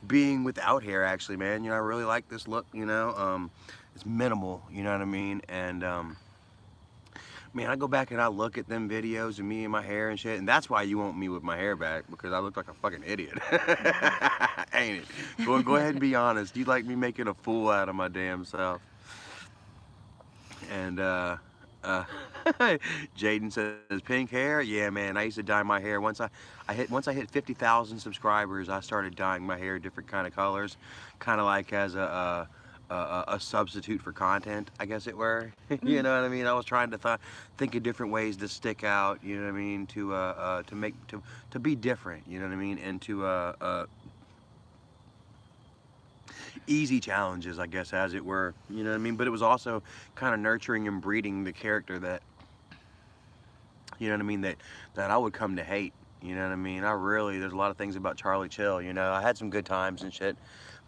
being without hair, actually, man. You know, I really like this look, you know. It's minimal, you know what I mean? And, man, I go back and I look at them videos of me and my hair and shit, and that's why you want me with my hair back, because I look like a fucking idiot. Ain't it? Go ahead and be honest. You like me making a fool out of my damn self. And Jaden says, pink hair? Yeah, man, I used to dye my hair. Once I hit 50,000 subscribers, I started dyeing my hair different kind of colors, kind of like as a substitute for content, I guess it were. You know what I mean? I was trying to think of different ways to stick out, you know what I mean, to be different, you know what I mean, and to easy challenges, I guess, as it were, you know what I mean. But it was also kind of nurturing and breeding the character that, you know what I mean, that I would come to hate, you know what I mean. There's a lot of things about Charlie Chill, you know. I had some good times and shit,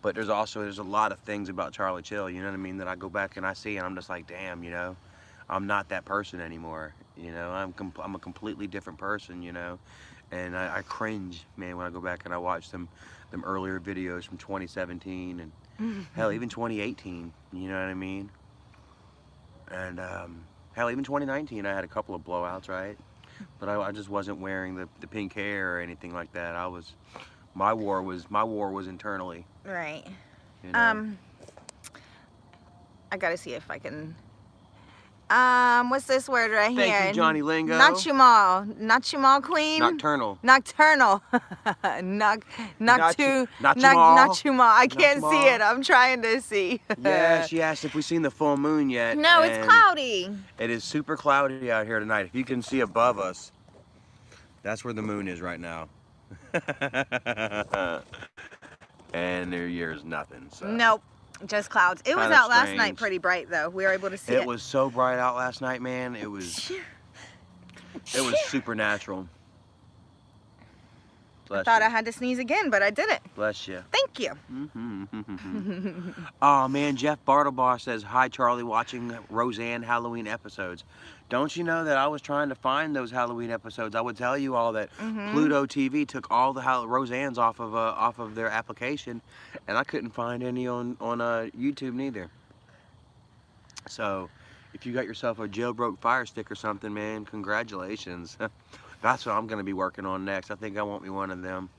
but there's a lot of things about Charlie Chill, you know what I mean, that I go back and I see and I'm just like, damn, you know, I'm not that person anymore, you know. I'm a completely different person, you know. And I cringe, man, when I go back and I watch them earlier videos from 2017 and hell, even 2018, you know what I mean? And hell, even 2019, I had a couple of blowouts, right? But I just wasn't wearing the pink hair or anything like that. My war was internally. Right. You know? I gotta see if I can. What's this word right here? Thank you, Johnny Lingo. Nocturnal queen. Nocturnal. Nocturnal. Noctumal. Nocturnal. I can't see Noctumal. it. I'm trying to see. Yeah, she asked if we've seen the full moon yet. No, it's and cloudy. It is super cloudy out here tonight. If you can see above us, that's where the moon is right now. And there's nothing. So. Nope. Just clouds. It was Kinda out last night strange. pretty bright though. We were able to see it. It was so bright out last night, man. It was supernatural. Bless Thought you. I had to sneeze again, but I didn't. Bless you. Thank you. Oh man, Jeff Bartlebaugh says, hi Charlie, watching Roseanne Halloween episodes. Don't you know that I was trying to find those Halloween episodes? I would tell you all that Pluto TV took all the Roseannes off of their application, and I couldn't find any on YouTube neither. So, if you got yourself a jailbroke Fire Stick or something, man, congratulations. That's what I'm gonna be working on next. I think I want me one of them.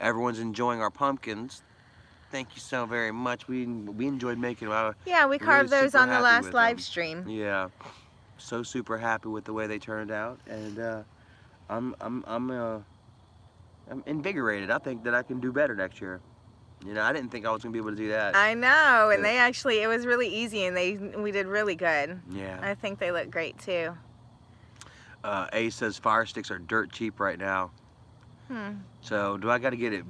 Everyone's enjoying our pumpkins. Thank you so very much. We enjoyed making them. Yeah, we carved really those super on the happy last with live them. stream. Yeah, so super happy with the way they turned out, and I'm invigorated. I think that I can do better next year. You know, I didn't think I was gonna be able to do that. I know, and Yeah. it was really easy, and we did really good. Yeah. I think they look great too. A says Fire Sticks are dirt cheap right now. So do I gotta get it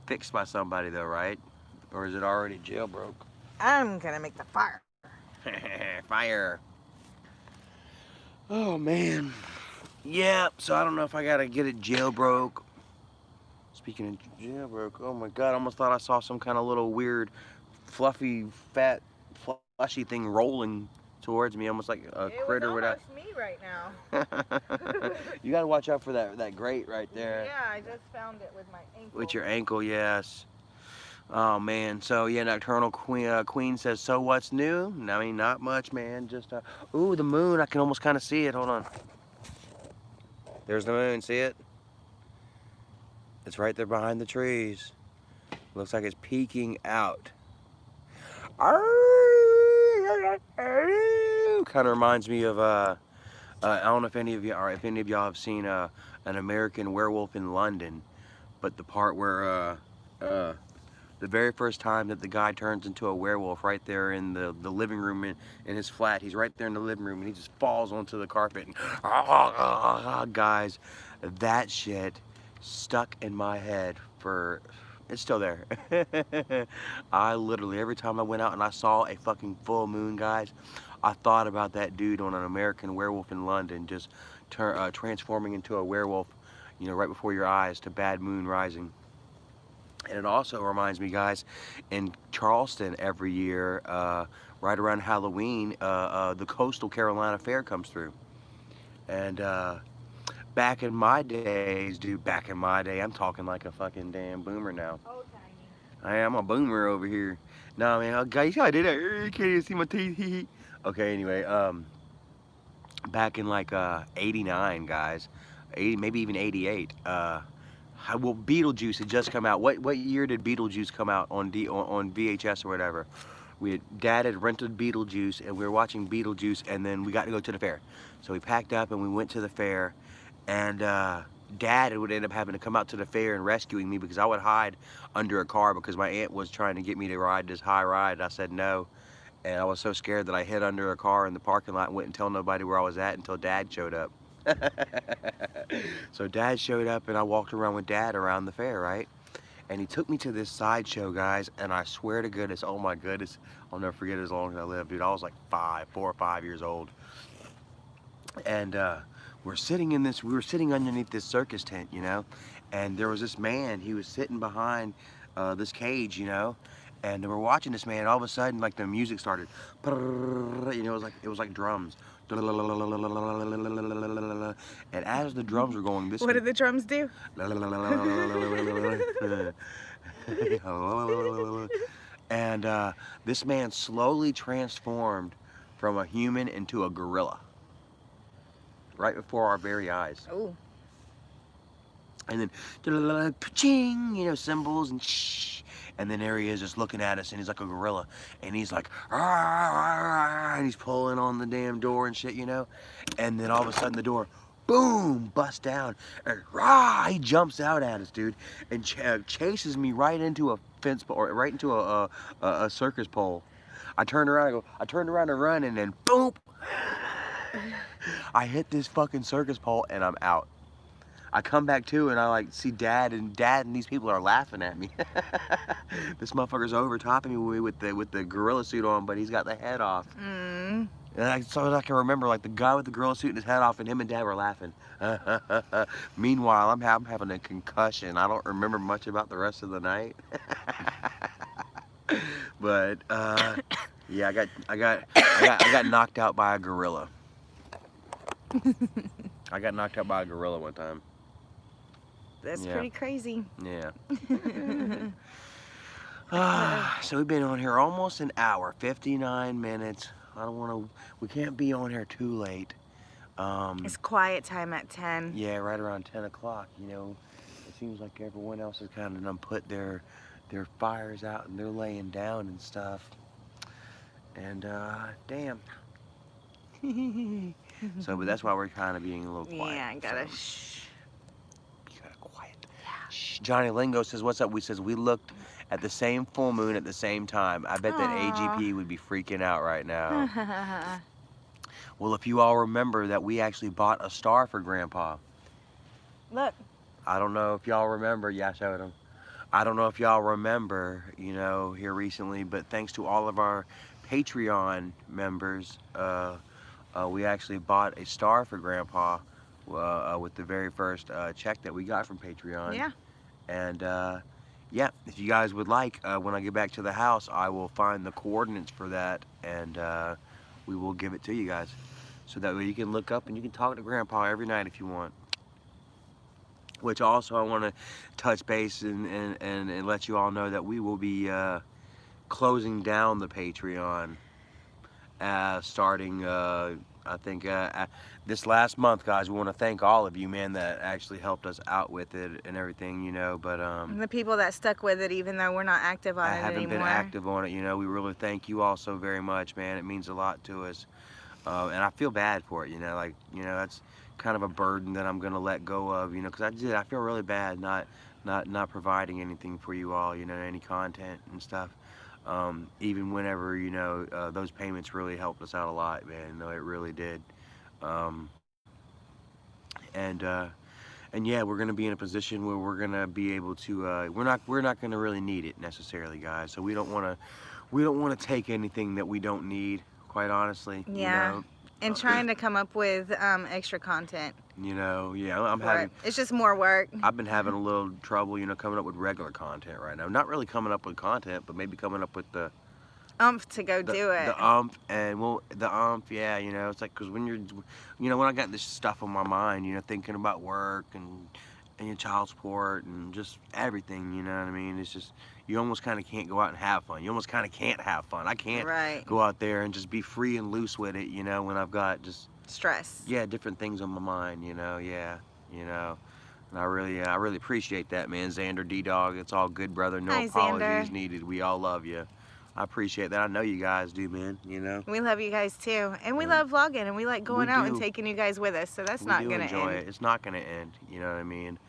fixed by somebody though, right? Or is it already jailbroke? I'm gonna make the fire. Fire. Oh man. Yeah, so I don't know if I gotta get it jailbroke. Speaking of jailbroke, oh my god, I almost thought I saw some kind of little weird, fluffy, fat, fleshy thing rolling towards me, almost like a critter without. me right now. You gotta watch out for that grate right there. Yeah, I just found it with my ankle. With your ankle, yes. Oh man, so yeah, Nocturnal Queen says, so what's new? I mean, not much, man. Just ooh, the moon. I can almost kind of see it. Hold on. There's the moon. See it? It's right there behind the trees. Looks like it's peeking out. Kind of reminds me of I don't know if any of y'all have seen An American Werewolf in London, but the part where the very first time that the guy turns into a werewolf, right there in the living room in his flat, he's right there in the living room and he just falls onto the carpet and guys, that shit stuck in my head for, it's still there. I literally, every time I went out and I saw a fucking full moon, guys, I thought about that dude on An American Werewolf in London just transforming into a werewolf, you know, right before your eyes to Bad Moon Rising. And it also reminds me, guys, in Charleston every year, right around Halloween, the Coastal Carolina Fair comes through. And back in my days, dude, back in my day, I'm talking like a fucking damn boomer now. Oh, tiny. I'm a boomer over here. No, man, guys, I did it. You can't even see my teeth. Okay, anyway, back in like 89, guys, 80, maybe even 88, well, Beetlejuice had just come out. What year did Beetlejuice come out on VHS or whatever? Dad had rented Beetlejuice and we were watching Beetlejuice, and then we got to go to the fair. So we packed up and we went to the fair, and Dad would end up having to come out to the fair and rescuing me because I would hide under a car because my aunt was trying to get me to ride this high ride. I said no, and I was so scared that I hid under a car in the parking lot and wouldn't tell nobody where I was at until Dad showed up. So Dad showed up and I walked around with Dad around the fair, right? And he took me to this sideshow, guys, and I swear to goodness, oh my goodness, I'll never forget it as long as I live, dude. I was like 4 or 5 years old. And we were sitting underneath this circus tent, you know, and there was this man, he was sitting behind this cage, you know, and we're watching this man, all of a sudden, like, the music started, you know, it was like drums. And as the drums were going, this... What did the drums do? And this man slowly transformed from a human into a gorilla. Right before our very eyes. Oh. And then, pa-ching, you know, cymbals and shh. And then there he is just looking at us, and he's like a gorilla. And he's like, and he's pulling on the damn door and shit, you know. And then all of a sudden the door, boom, busts down. And he jumps out at us, dude. And chases me right into a fence pole, or right into a circus pole. I turned around and run, and then boom. I hit this fucking circus pole and I'm out. I come back to and I like see Dad and these people are laughing at me. This motherfucker's overtopping me with the gorilla suit on, but he's got the head off. Mm. And so I can remember, like, the guy with the gorilla suit and his head off, and him and Dad were laughing. Meanwhile, I'm having a concussion. I don't remember much about the rest of the night. But yeah, I got knocked out by a gorilla. I got knocked out by a gorilla one time. That's Yeah. pretty crazy. Yeah. So we've been on here almost an hour, 59 minutes. We can't be on here too late. It's quiet time at 10. Yeah, right around 10 o'clock, you know. It seems like everyone else has kind of done put their fires out and they're laying down and stuff. And, damn. So, but that's why we're kind of being a little quiet. Yeah, I gotta so. shh. You gotta quiet. Shh. Johnny Lingo says, what's up? We looked at the same full moon at the same time. I bet that Aw. AGP would be freaking out right now. Well, if you all remember that we actually bought a star for Grandpa. Look. I don't know if y'all remember. Yeah, I showed him. I don't know if y'all remember, you know, here recently, but thanks to all of our Patreon members, we actually bought a star for Grandpa with the very first check that we got from Patreon. Yeah. And yeah, if you guys would like, when I get back to the house, I will find the coordinates for that, and we will give it to you guys. So that way you can look up and you can talk to Grandpa every night if you want. Which also I want to touch base and let you all know that we will be closing down the Patreon starting I think this last month, guys. We want to thank all of you, man, that actually helped us out with it and everything, you know. But The people that stuck with it, even though we're not active on I it haven't anymore. been active on it, you know. We really thank you all so very much, man. It means a lot to us, and I feel bad for it, you know. Like, you know, that's kind of a burden that I'm gonna let go of, you know, because I feel really bad not providing anything for you all, you know, any content and stuff. Even whenever, you know, those payments really helped us out a lot, man. No, it really did. And yeah, we're gonna be in a position where we're gonna be able to. We're not gonna really need it necessarily, guys. So we don't wanna take anything that we don't need. Quite honestly, Yeah. you know. And trying to come up with extra content. You know, yeah, I'm for having. it. It's just more work. I've been having a little trouble, you know, coming up with regular content right now. Not really coming up with content, but maybe coming up with the To go do it. the yeah, you know, it's like, because when you're, you know, when I got this stuff on my mind, you know, thinking about work and your child support and just everything, you know what I mean? It's just, you almost kind of can't go out and have fun. You almost kind of can't have fun. I can't Right. go out there and just be free and loose with it, you know, when I've got just, Stress. yeah, different things on my mind, you know, yeah, you know. And I really appreciate that, man. Xander D-Dog, it's all good, brother. No Hi, apologies Xander. needed. We all love you. I appreciate that. I know you guys do, man, you know. We love you guys too. And we And love vlogging, and we like going we out and do. taking you guys with us. So that's We not do going to enjoy end. it. It's not going to end, you know what I mean?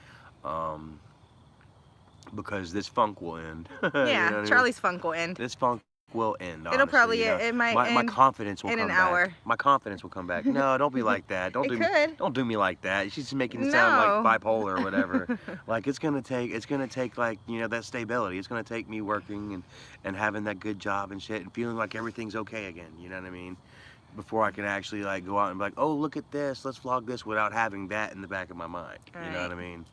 Because this funk will end. You know Yeah, what I mean? Charlie's funk will end. This funk will end, It'll probably, you know? it might my end confidence will in come an back. hour. My confidence will come back. No, don't be like that. Don't It do could. me. Don't do me like that. She's making it sound No. like bipolar or whatever. Like, it's gonna take like, you know, that stability. It's gonna take me working and having that good job and shit and feeling like everything's okay again. You know what I mean? Before I can actually like go out and be like, oh, look at this, let's vlog this, without having that in the back of my mind. You know what I mean?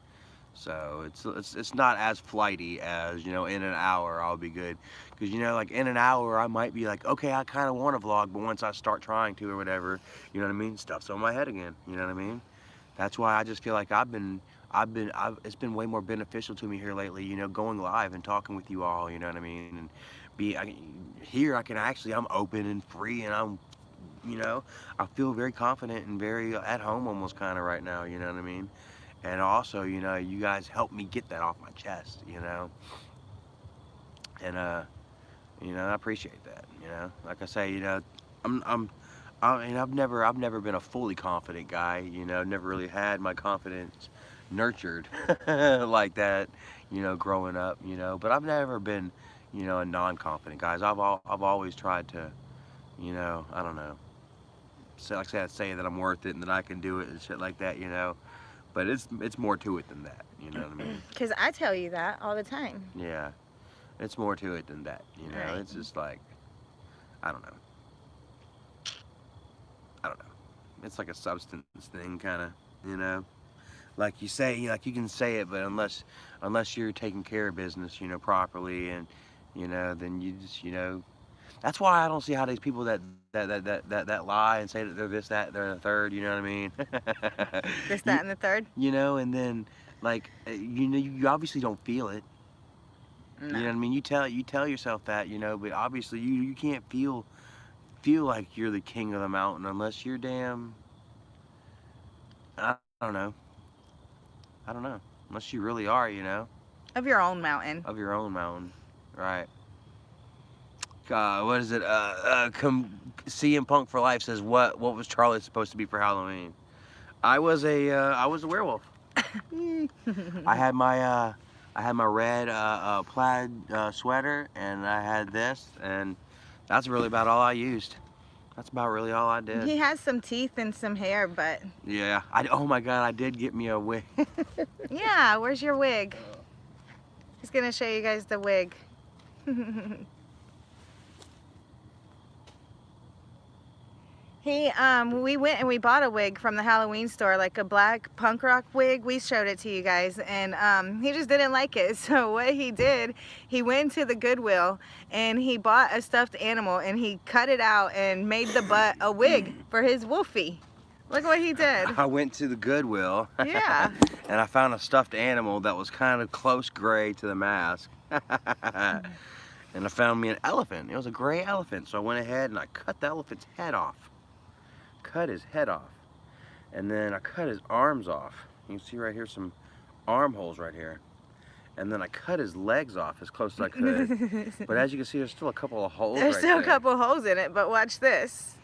So it's not as flighty as, you know, in an hour I'll be good. Because, you know, like in an hour I might be like, okay, I kind of want to vlog, but once I start trying to or whatever, you know what I mean, stuff's on my head again. You know what I mean? That's why I just feel like it's been way more beneficial to me here lately, you know, going live and talking with you all, you know what I mean? And here I can actually, I'm open and free, and I'm, you know, I feel very confident and very at home almost kind of right now, you know what I mean? And also, you know, you guys helped me get that off my chest, you know? And, you know, I appreciate that, you know? Like I say, you know, I've never been a fully confident guy, you know, never really had my confidence nurtured like that, you know, growing up, you know, but I've never been, you know, a non-confident guy. I've always tried to, you know, I don't know, like I said, say that I'm worth it and that I can do it and shit like that, you know, but it's more to it than that, you know what I mean? Because I tell you that all the time. Yeah, it's more to it than that, you know. Right. It's just like, I don't know. It's like a substance thing, kind of, you know. Like you say, like you can say it, but unless you're taking care of business, you know, properly, and you know, then you just, you know. That's why I don't see how these people that lie and say that they're this, that, they're the third, you know what I mean? This, that, and the third. You know, and then like, you know, you obviously don't feel it. No. You know what I mean? You tell yourself that, you know, but obviously you can't feel like you're the king of the mountain unless you're damn, I don't know. Unless you really are, you know, Of your own mountain. of your own mountain, right? What is it? CM Punk for Life says, what was Charlie supposed to be for Halloween? I was a werewolf. I had my red plaid sweater, and I had this, and that's really about all I used. That's about really all I did. He has some teeth and some hair, but Yeah. Oh my God, I did get me a wig. yeah, where's your wig? He's gonna show you guys the wig. We went and we bought a wig from the Halloween store, like a black punk rock wig. We showed it to you guys, and he just didn't like it. So what he did, he went to the Goodwill and he bought a stuffed animal and he cut it out and made the butt a wig for his Wolfie. Look what he did. I went to the Goodwill. Yeah. And I found a stuffed animal that was kind of close gray to the mask. And I found me an elephant. It was a gray elephant. So I went ahead and I cut the elephant's head off. Cut his head off. And then I cut his arms off. You can see right here some armholes right here. And then I cut his legs off as close as I could. But as you can see, there's still a couple of holes There's right still there. a couple holes in it, but watch this.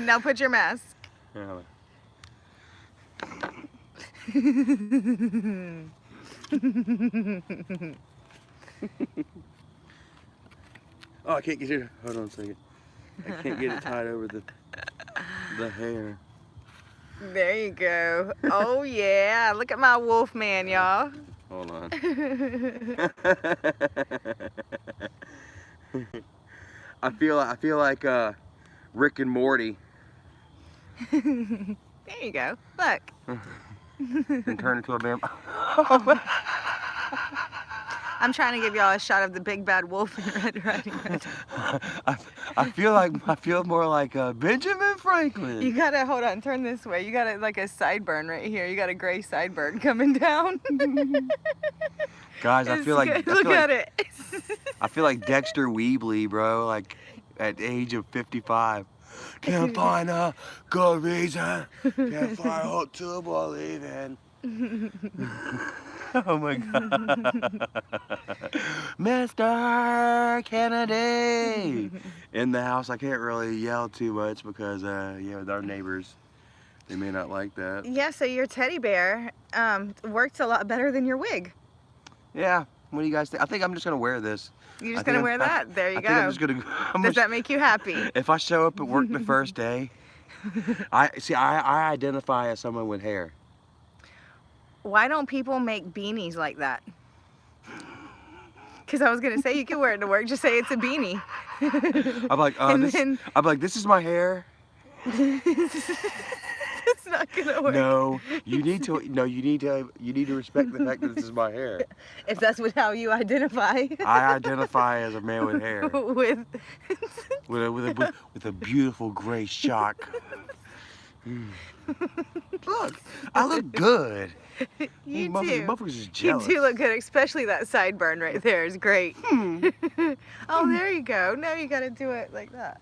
Now put your mask. Yeah. Oh, I can't get it. Hold on a second. I can't get it tied over the hair. There you go. Oh yeah, look at my wolf man, y'all. Hold on. I feel like Rick and Morty. There you go. Look. And turn into a vampire. I'm trying to give y'all a shot of the big bad wolf in Red Riding Hood. I feel more like Benjamin Franklin. You gotta hold on, turn this way. You got like a sideburn right here. You got a gray sideburn coming down. Guys, I It's feel like good. Look at it. I feel like Dexter Weebly, bro. Like at the age of 55. Can't find a good reason. Can't find hope to believe in. Oh my God. Mr. Kennedy. In the house, I can't really yell too much because, you know, our neighbors, they may not like that. Yeah, so your teddy bear works a lot better than your wig. Yeah. What do you guys think? I think I'm just going to wear this. You're just I think gonna wear that? There you I go. think I'm just going to... Does that make you happy? If I show up at work the first day, I identify as someone with hair. Why don't people make beanies like that? Because I was gonna say you can wear it to work. Just say it's a beanie. I'm like, this is my hair. It's not gonna work. No, you need to respect the fact that this is my hair. If that's how you identify. I identify as a man with hair, with with a beautiful gray shock. Look, I look good. You Motherfuckers is You jealous. do look good, especially that sideburn right there is great. Oh, there you go. Now you gotta do it like that.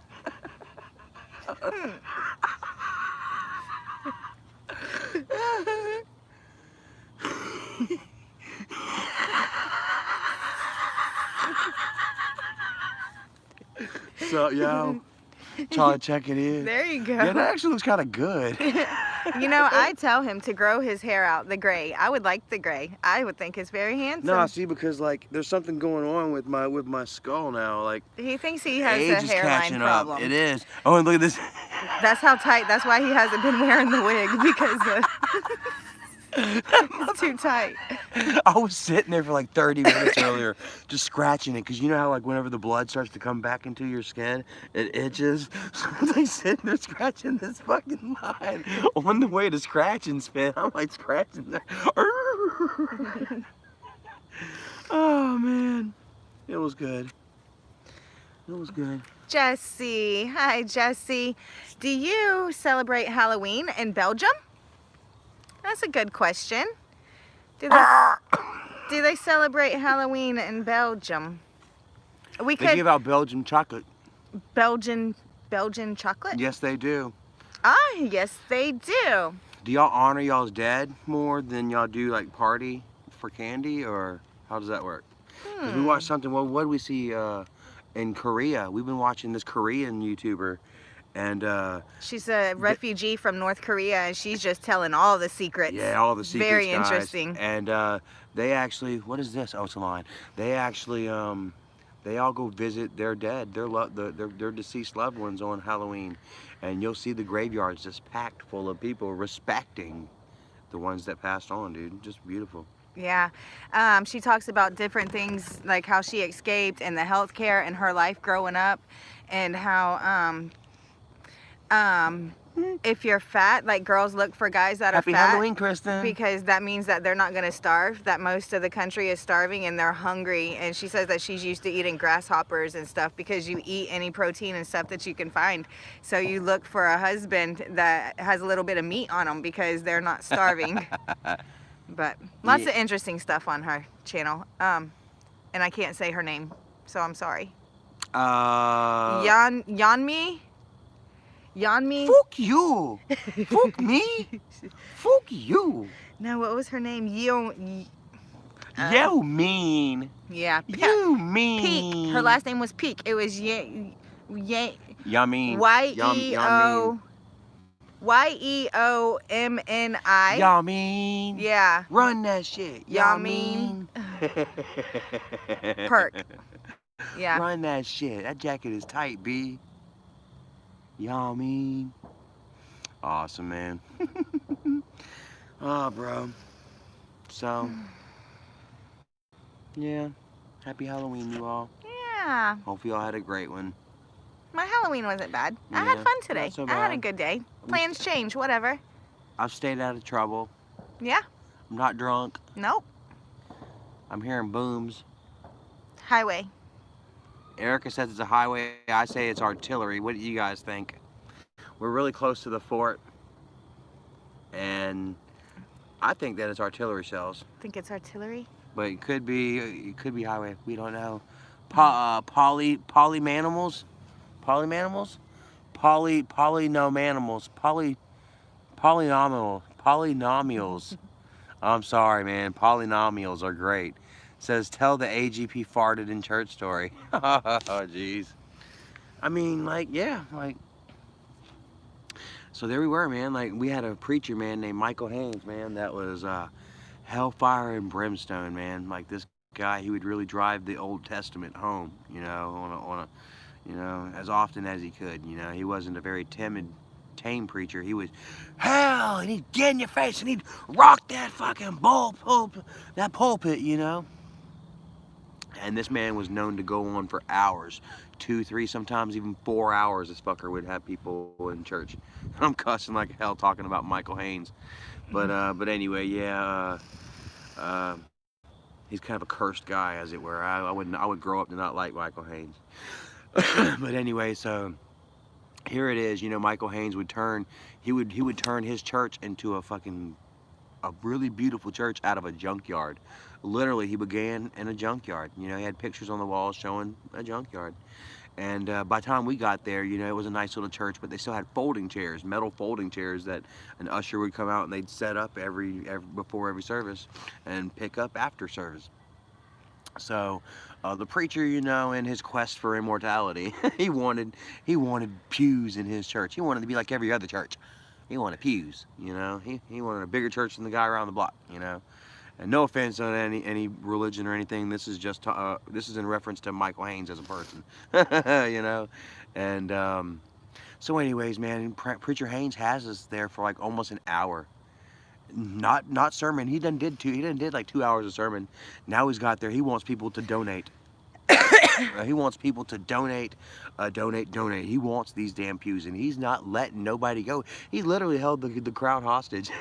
So, yo, Charlie, check it in. There you go. Yeah, that actually looks kind of good. You know, I tell him to grow his hair out, the gray. I would like the gray. I would think it's very handsome. No, see, because like there's something going on with my skull now. Like He thinks he has age a is hairline catching problem. up. It is. Oh, and look at this. That's how tight. That's why he hasn't been wearing the wig, because it's too tight. I was sitting there for like 30 minutes earlier, just scratching it, because you know how like whenever the blood starts to come back into your skin, it itches. So I'm like sitting there scratching this fucking line on the way to scratch and spin. I'm like scratching there. Oh man, it was good. It was good. Jesse, hi Jesse. Do you celebrate Halloween in Belgium? That's a good question. Do they celebrate Halloween in Belgium? We They could give out Belgian chocolate. Belgian chocolate? Yes, they do. Ah, yes they do. Do y'all honor y'all's dead more than y'all do like party for candy, or how does that work? 'Cause we watched something. Well, what did we see in Korea? We've been watching this Korean YouTuber, and She's a refugee from North Korea, and she's just telling all the secrets. yeah, all the secrets, Very guys. interesting. And they actually, what is this? Oh, it's a line. They actually, they all go visit their dead, their deceased loved ones on Halloween, and you'll see the graveyards just packed full of people respecting the ones that passed on, dude. Just beautiful. Yeah. She talks about different things, like how she escaped and the healthcare in her life growing up, and how if you're fat, like girls look for guys that Happy are fat Halloween, Kristen. because that means that they're not going to starve, that most of the country is starving and they're hungry. And she says that she's used to eating grasshoppers and stuff because you eat any protein and stuff that you can find. So you look for a husband that has a little bit of meat on them because they're not starving. But lots Yeah. of interesting stuff on her channel. And I can't say her name, so I'm sorry. Yanmi? Fuck you. Fuck me. Fuck you. No, what was her name? You mean. Yeah. You mean. Peak. Her last name was Peak. It was Yamin. Yeomni. Yamin. Yeah. Run that shit. Yamin. Perk. Yeah. Run that shit. That jacket is tight, B. Yamin. Awesome, man. Oh, bro. So, yeah. Happy Halloween, you all. Yeah. Hope you all had a great one. My Halloween wasn't bad. I Yeah, had fun today. not so I had a bad. good day. Plans change, whatever. I've stayed out of trouble. Yeah. I'm not drunk. Nope. I'm hearing booms. Highway. Erica says it's a highway. I say it's artillery. What do you guys think? We're really close to the fort. And I think that it's artillery shells. Think it's artillery? But it could be highway. We don't know. Polymanimals? Polynomials? Polynomials. I'm sorry, man. Polynomials are great. Says, tell the AGP farted in church story. Oh, jeez. I mean, like, yeah, like. So there we were, man. Like, we had a preacher, man, named Michael Haynes, man, that was hellfire and brimstone, man. Like, this guy, he would really drive the Old Testament home, you know, you know, as often as he could. You know, he wasn't a very timid, tame preacher. He was hell, and he'd get in your face, and he'd rock that fucking pulpit, you know. And this man was known to go on for hours, 2, 3, sometimes even 4 hours. This fucker would have people in church. I'm cussing like hell talking about Michael Haynes, but anyway, yeah. He's kind of a cursed guy, as it were. I would grow up to not like Michael Haynes. But anyway, so here it is. You know, Michael Haynes would turn. He would turn his church into a really beautiful church out of a junkyard. Literally, he began in a junkyard. You know, he had pictures on the walls showing a junkyard. And by the time we got there, you know, it was a nice little church, but they still had folding chairs, metal folding chairs that an usher would come out and they'd set up before every service and pick up after service. So the preacher, you know, in his quest for immortality, he wanted pews in his church. He wanted to be like every other church. He wanted pews, you know. He wanted a bigger church than the guy around the block, you know. And no offense on any religion or anything. This is just this is in reference to Michael Haynes as a person, you know. And so, anyways, man, Preacher Haynes has us there for like almost an hour. Not sermon. He done did like 2 hours of sermon. Now he's got there. He wants people to donate. He wants people to donate. He wants these damn pews, and he's not letting nobody go. He literally held the crowd hostage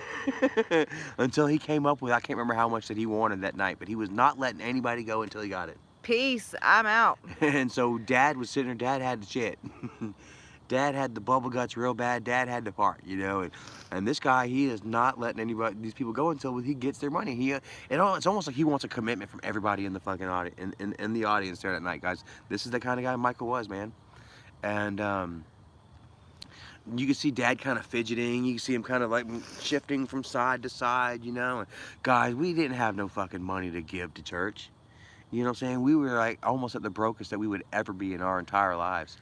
until he came up with, I can't remember how much that he wanted that night, but he was not letting anybody go until he got it. Peace. I'm out. And so Dad was sitting there. Dad had the shit. Dad had the bubble guts real bad. Dad had the part, you know. And this guy, he is not letting these people go until he gets their money. It's almost like he wants a commitment from everybody in the fucking audience, in the audience there that night, guys. This is the kind of guy Michael was, man. And you can see Dad kind of fidgeting. You can see him kind of like shifting from side to side, you know. And guys, we didn't have no fucking money to give to church. You know what I'm saying? We were like almost at the brokest that we would ever be in our entire lives.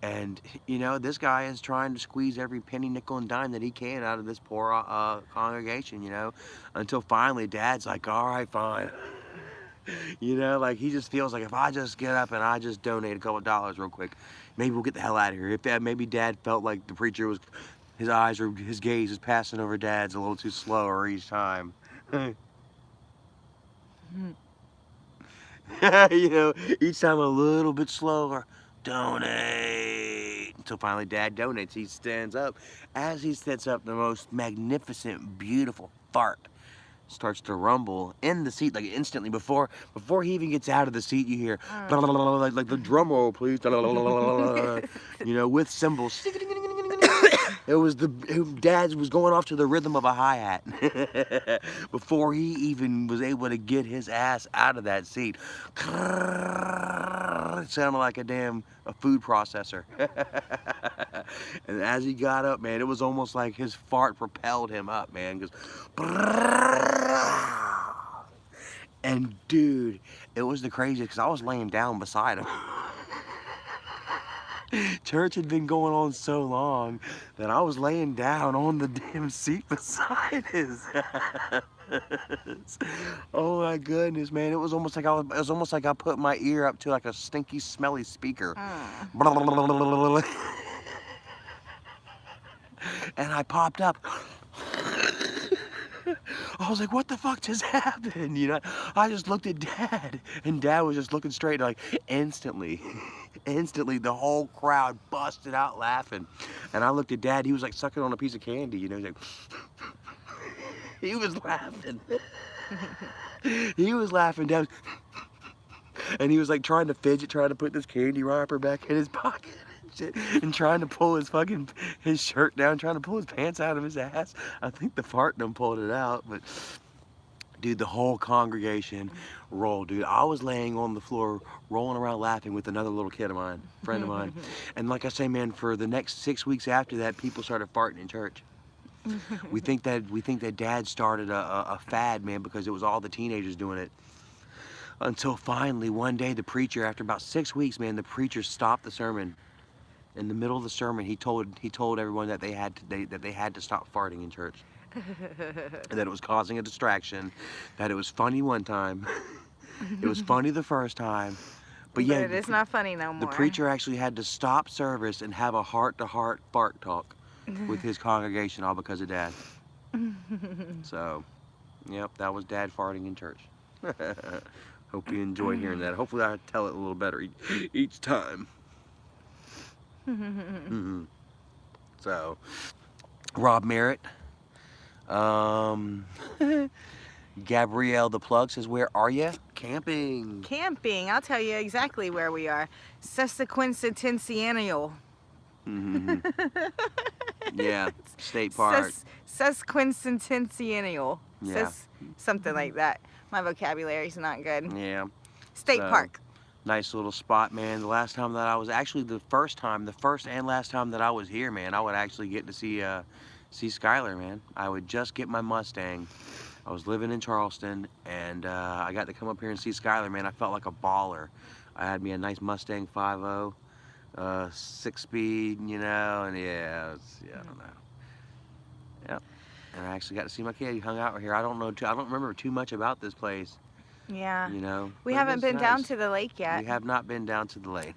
And you know, this guy is trying to squeeze every penny, nickel, and dime that he can out of this poor congregation, you know, until finally Dad's like, all right, fine. You know, like he just feels like if I just get up and I just donate a couple dollars real quick, maybe we'll get the hell out of here. Maybe Dad felt like the preacher was his gaze is passing over Dad's a little too slower each time. You know, each time a little bit slower. Donate. Until finally Dad donates. He stands up. As he stands up, the most magnificent, beautiful fart starts to rumble in the seat, like instantly. Before he even gets out of the seat, you hear like the drum roll, please. You know, with cymbals. Dad was going off to the rhythm of a hi-hat before he even was able to get his ass out of that seat. It sounded like a food processor. And as he got up, man, it was almost like his fart propelled him up, man. And dude, it was the craziest because I was laying down beside him. Church had been going on so long that I was laying down on the damn seat beside his ass. Oh my goodness, man! It was almost like I put my ear up to like a stinky, smelly speaker. And I popped up. I was like, what the fuck just happened? You know, I just looked at Dad, and Dad was just looking straight, like, instantly, the whole crowd busted out laughing. And I looked at Dad, he was like sucking on a piece of candy, you know, he's like, he was laughing. He was laughing, Dad, and he was like trying to fidget, trying to put this candy wrapper back in his pocket. And trying to pull his shirt down, trying to pull his pants out of his ass. I think the fart done pulled it out, but dude, the whole congregation rolled, dude. I was laying on the floor, rolling around laughing with another little kid of mine, friend of mine. And like I say, man, for the next 6 weeks after that, people started farting in church. We think that Dad started a fad, man, because it was all the teenagers doing it. Until finally, one day, the preacher, after about 6 weeks, man, the preacher stopped the sermon. In the middle of the sermon, he told everyone that they had to stop farting in church, and that it was causing a distraction, that it was funny one time, it was funny the first time, but yeah, it's not funny no more. The preacher actually had to stop service and have a heart-to-heart fart talk with his congregation, all because of Dad. So, yep, that was Dad farting in church. Hope you enjoy hearing that. Hopefully, I tell it a little better each time. So, Rob Merritt, Gabrielle the Plug says, where are you? Camping. Camping. I'll tell you exactly where we are. Sesquicentennial. Yeah, state park. Sesquicentennial. Yeah. Something like that. My vocabulary's not good. Yeah. State park. Nice little spot, man. The last time that I was, actually the first and last time that I was here, man, I would actually get to see Skylar, man. I would just get my Mustang. I was living in Charleston, and I got to come up here and see Skylar, man. I felt like a baller. I had me a nice Mustang 5.0, 6-speed, you know, and yeah, I don't know. Yep. And I actually got to see my kid. He hung out here. I don't remember too much about this place. Yeah. You know. We haven't been down to the lake yet. We have not been down to the lake.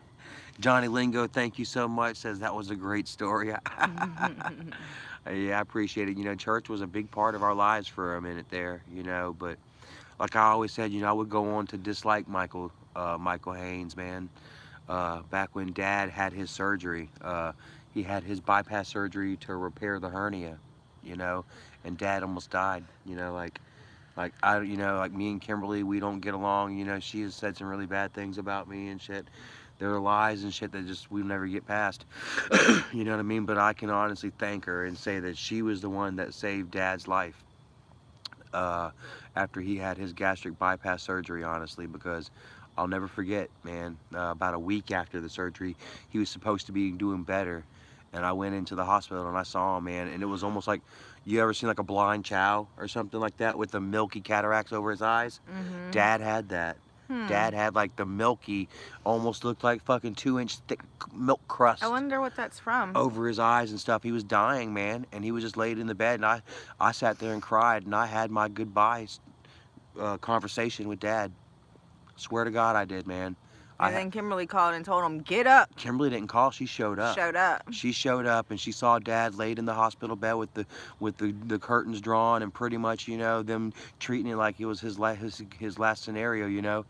Johnny Lingo, thank you so much. Says that was a great story. Yeah, I appreciate it. You know, church was a big part of our lives for a minute there. You know, but like I always said, you know, I would go on to dislike Michael Haynes, man. Back when Dad had his surgery, he had his bypass surgery to repair the hernia. You know, and Dad almost died. You know, like me and Kimberly, we don't get along. You know, she has said some really bad things about me and shit. There are lies and shit that just we'll never get past. You know what I mean? But I can honestly thank her and say that she was the one that saved Dad's life after he had his gastric bypass surgery, honestly, because I'll never forget, man, about a week after the surgery, he was supposed to be doing better. And I went into the hospital and I saw him, man, and it was almost like, you ever seen like a blind chow or something like that with the milky cataracts over his eyes? Mm-hmm. Dad had that. Dad had like the milky, almost looked like fucking 2-inch thick milk crust. I wonder what that's from. Over his eyes and stuff. He was dying, man, and he was just laid in the bed, and I sat there and cried, and I had my goodbye conversation with Dad. Swear to God I did, man. And then Kimberly called and told him, get up. Kimberly didn't call. She showed up. Showed up. She showed up and she saw Dad laid in the hospital bed with the curtains drawn and pretty much, you know, them treating it like it was his last scenario, you know.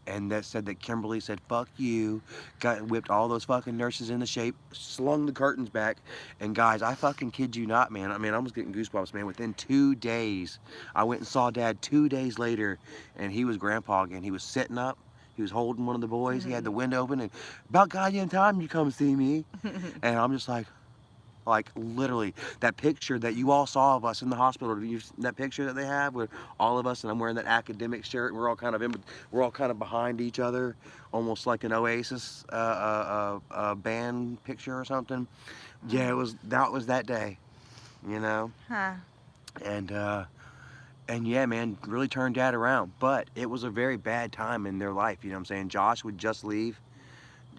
And that said that Kimberly said, fuck you, whipped all those fucking nurses into shape, slung the curtains back. And guys, I fucking kid you not, man. I mean, I was getting goosebumps, man. Within 2 days, I went and saw Dad 2 days later, and he was Grandpa again. He was sitting up. He was holding one of the boys. He had the window open, and about goddamn time you come see me. And I'm just like literally, that picture that you all saw of us in the hospital, that picture that they have with all of us, and I'm wearing that academic shirt, and we're all kind of behind each other, almost like an Oasis band picture or something. Yeah, that was that day, you know. Huh. And yeah, man, really turned Dad around. But it was a very bad time in their life, you know what I'm saying? Josh would just leave.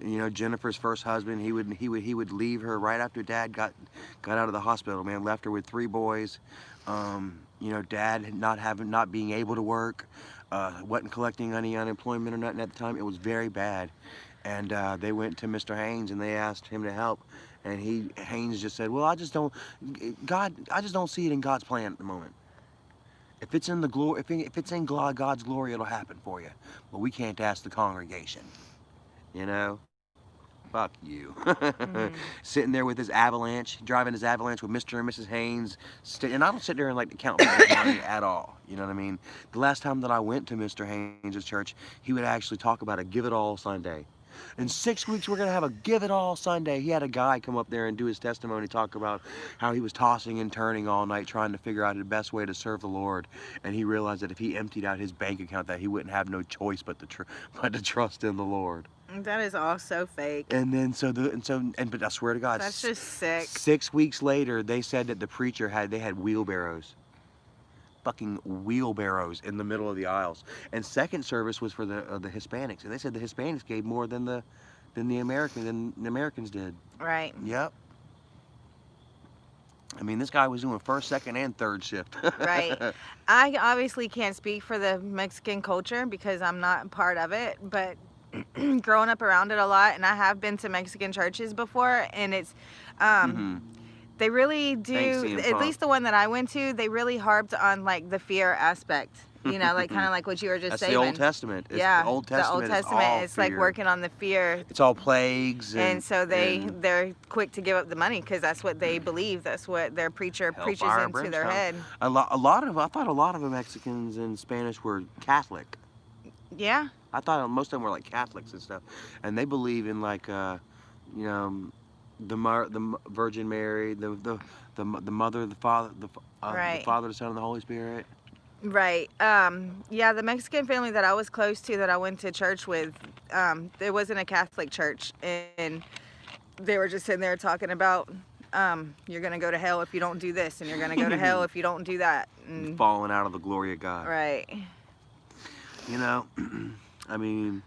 You know, Jennifer's first husband, he would leave her right after Dad got out of the hospital, man. Left her with 3 boys. You know, Dad not being able to work, wasn't collecting any unemployment or nothing at the time. It was very bad. And they went to Mr. Haynes and they asked him to help. And Haynes just said, well, I just don't see it in God's plan at the moment. If it's in the glory, if it's in God's glory, it'll happen for you. But we can't ask the congregation. You know? Fuck you. Sitting there with his Avalanche, driving his Avalanche with Mr. and Mrs. Haynes. And I don't sit there and like to count money at all. You know what I mean? The last time that I went to Mr. Haynes' church, he would actually talk about a Give It All Sunday. In 6 weeks, we're going to have a Give It All Sunday. He had a guy come up there and do his testimony, talk about how he was tossing and turning all night trying to figure out the best way to serve the Lord. And he realized that if he emptied out his bank account, that he wouldn't have no choice but to trust in the Lord. That is all so fake. And then but I swear to God, that's just sick. 6 weeks later, they said that the preacher had wheelbarrows. Fucking wheelbarrows in the middle of the aisles. And second service was for the Hispanics, and they said the Hispanics gave more than the Americans did. Right. Yep. I mean, this guy was doing first, second, and third shift. Right. I obviously can't speak for the Mexican culture because I'm not part of it, but growing up around it a lot, and I have been to Mexican churches before, and it's they really do, at least the one that I went to, they really harped on like the fear aspect, you know, like kind of like what you were just saying. That's the Old Testament. Yeah, the Old Testament it's like working on the fear. It's all plagues. And so they're quick to give up the money because that's what they believe. That's what their preacher preaches into their head. I thought a lot of the Mexicans in Spanish were Catholic. Yeah. I thought most of them were like Catholics and stuff, and they believe in like, you know, the Virgin Mary, the Mother, the Father, the Father, the Son, and the Holy Spirit. Right. Yeah, the Mexican family that I was close to, that I went to church with, it wasn't a Catholic church, and they were just sitting there talking about, you're gonna go to hell if you don't do this, and you're gonna go to hell if you don't do that. And falling out of the glory of God. Right. You know, I mean,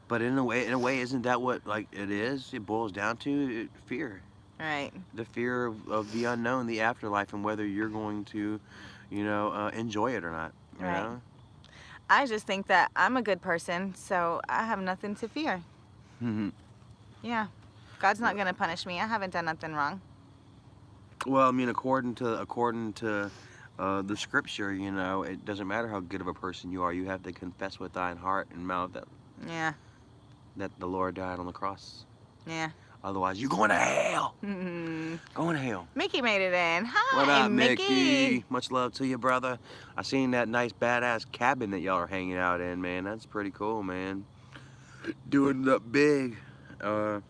but in a way, isn't that what like it is? It boils down to fear. Right. The fear of the unknown, the afterlife, and whether you're going to, you know, enjoy it or not. You know? I just think that I'm a good person, so I have nothing to fear. Yeah. God's not gonna punish me. I haven't done nothing wrong. Well, I mean, according to the scripture, you know, it doesn't matter how good of a person you are. You have to confess with thine heart and mouth that the Lord died on the cross. Yeah. Otherwise, you're going to hell. Going to hell. Mickey made it in. Hi, what up, Mickey? Much love to you, brother. I seen that nice badass cabin that y'all are hanging out in, man. That's pretty cool, man. Doing it up big on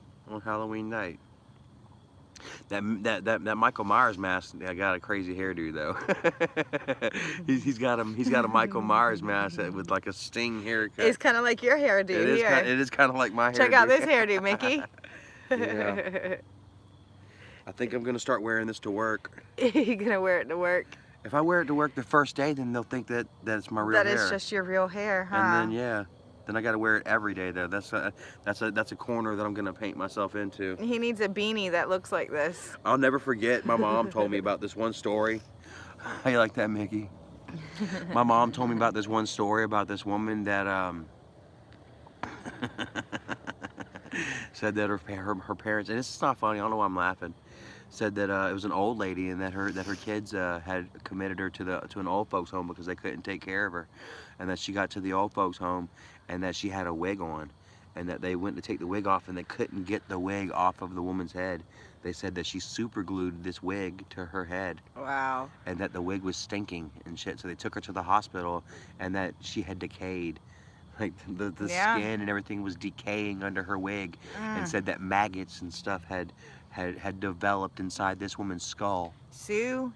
Halloween night. That Michael Myers mask, I got a crazy hairdo though. he's got a Michael Myers mask with like a sting haircut. It's kind of like your hairdo here. It is kind of like my hairdo. Check out this hairdo, Mickey. Yeah. I think I'm gonna start wearing this to work. You're gonna wear it to work? If I wear it to work the first day, then they'll think that it's my real hair. That is just your real hair, huh? And then then I gotta wear it every day though. That's a corner that I'm gonna paint myself into. He needs a beanie that looks like this. I'll never forget. My mom told me about this one story. How you like that, Mickey? My mom told me about this one story about this woman that Said that her parents, and it's not funny, I don't know why I'm laughing, said that it was an old lady and that her kids had committed her to an old folks home because they couldn't take care of her, and that she got to the old folks home and that she had a wig on, and that they went to take the wig off and they couldn't get the wig off of the woman's head. They said that she super glued this wig to her head. Wow. And that the wig was stinking and shit, so they took her to the hospital and that she had decayed. Like the skin and everything was decaying under her wig, and said that maggots and stuff had developed inside this woman's skull. Sue,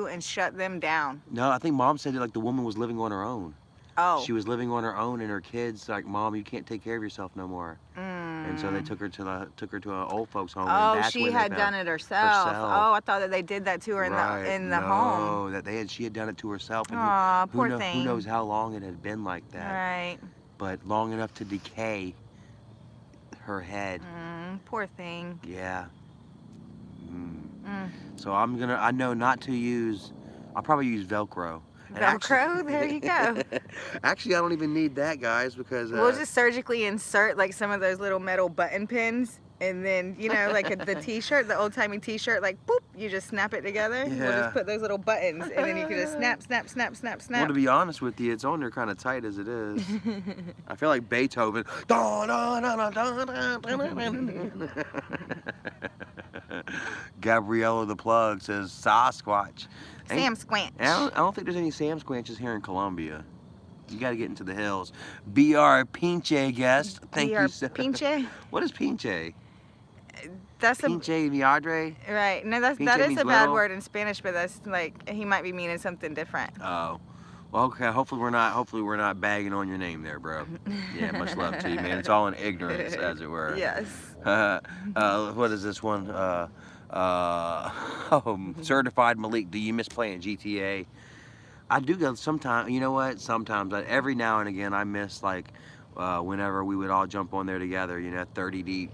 and shut them down. No, I think Mom said that like the woman was living on her own. Oh. She was living on her own, and her kids like, Mom, you can't take care of yourself no more. And so they took her to an old folks home. Oh, and that's she when they had found done it herself. Oh, I thought that they did that to her in the home. No, that she had done it to herself. And Aw, poor thing. Who knows how long it had been like that? Right. But long enough to decay her head. Poor thing. Yeah. So I know not to use. I'll probably use Velcro. And Velcro? There you go. Actually, I don't even need that, guys, because We'll just surgically insert like some of those little metal button pins, and then, you know, like the t-shirt, the old-timey t-shirt, like boop, you just snap it together. Yeah. We'll just put those little buttons, and then you can just snap. Well, to be honest with you, it's on there kind of tight as it is. I feel like Beethoven. Gabriella the Plug says Sasquatch. Sam Squanch. I don't think there's any Sam Squanches here in Columbia. You got to get into the hills. BR Pinche guest. Thank you so much. Pinche? What is Pinche? That's a Pinche Viadre? right. No, that is means a bad little? word in Spanish, but that's like he might be meaning something different. Oh. Well, okay. Hopefully we're not bagging on your name there, bro. Yeah, much love to you, man. It's all in ignorance, as it were. Yes. What is this one? Certified Malik. Do you miss playing GTA? I do go sometimes. You know what? Sometimes, every now and again, I miss like whenever we would all jump on there together. You know, 30 deep.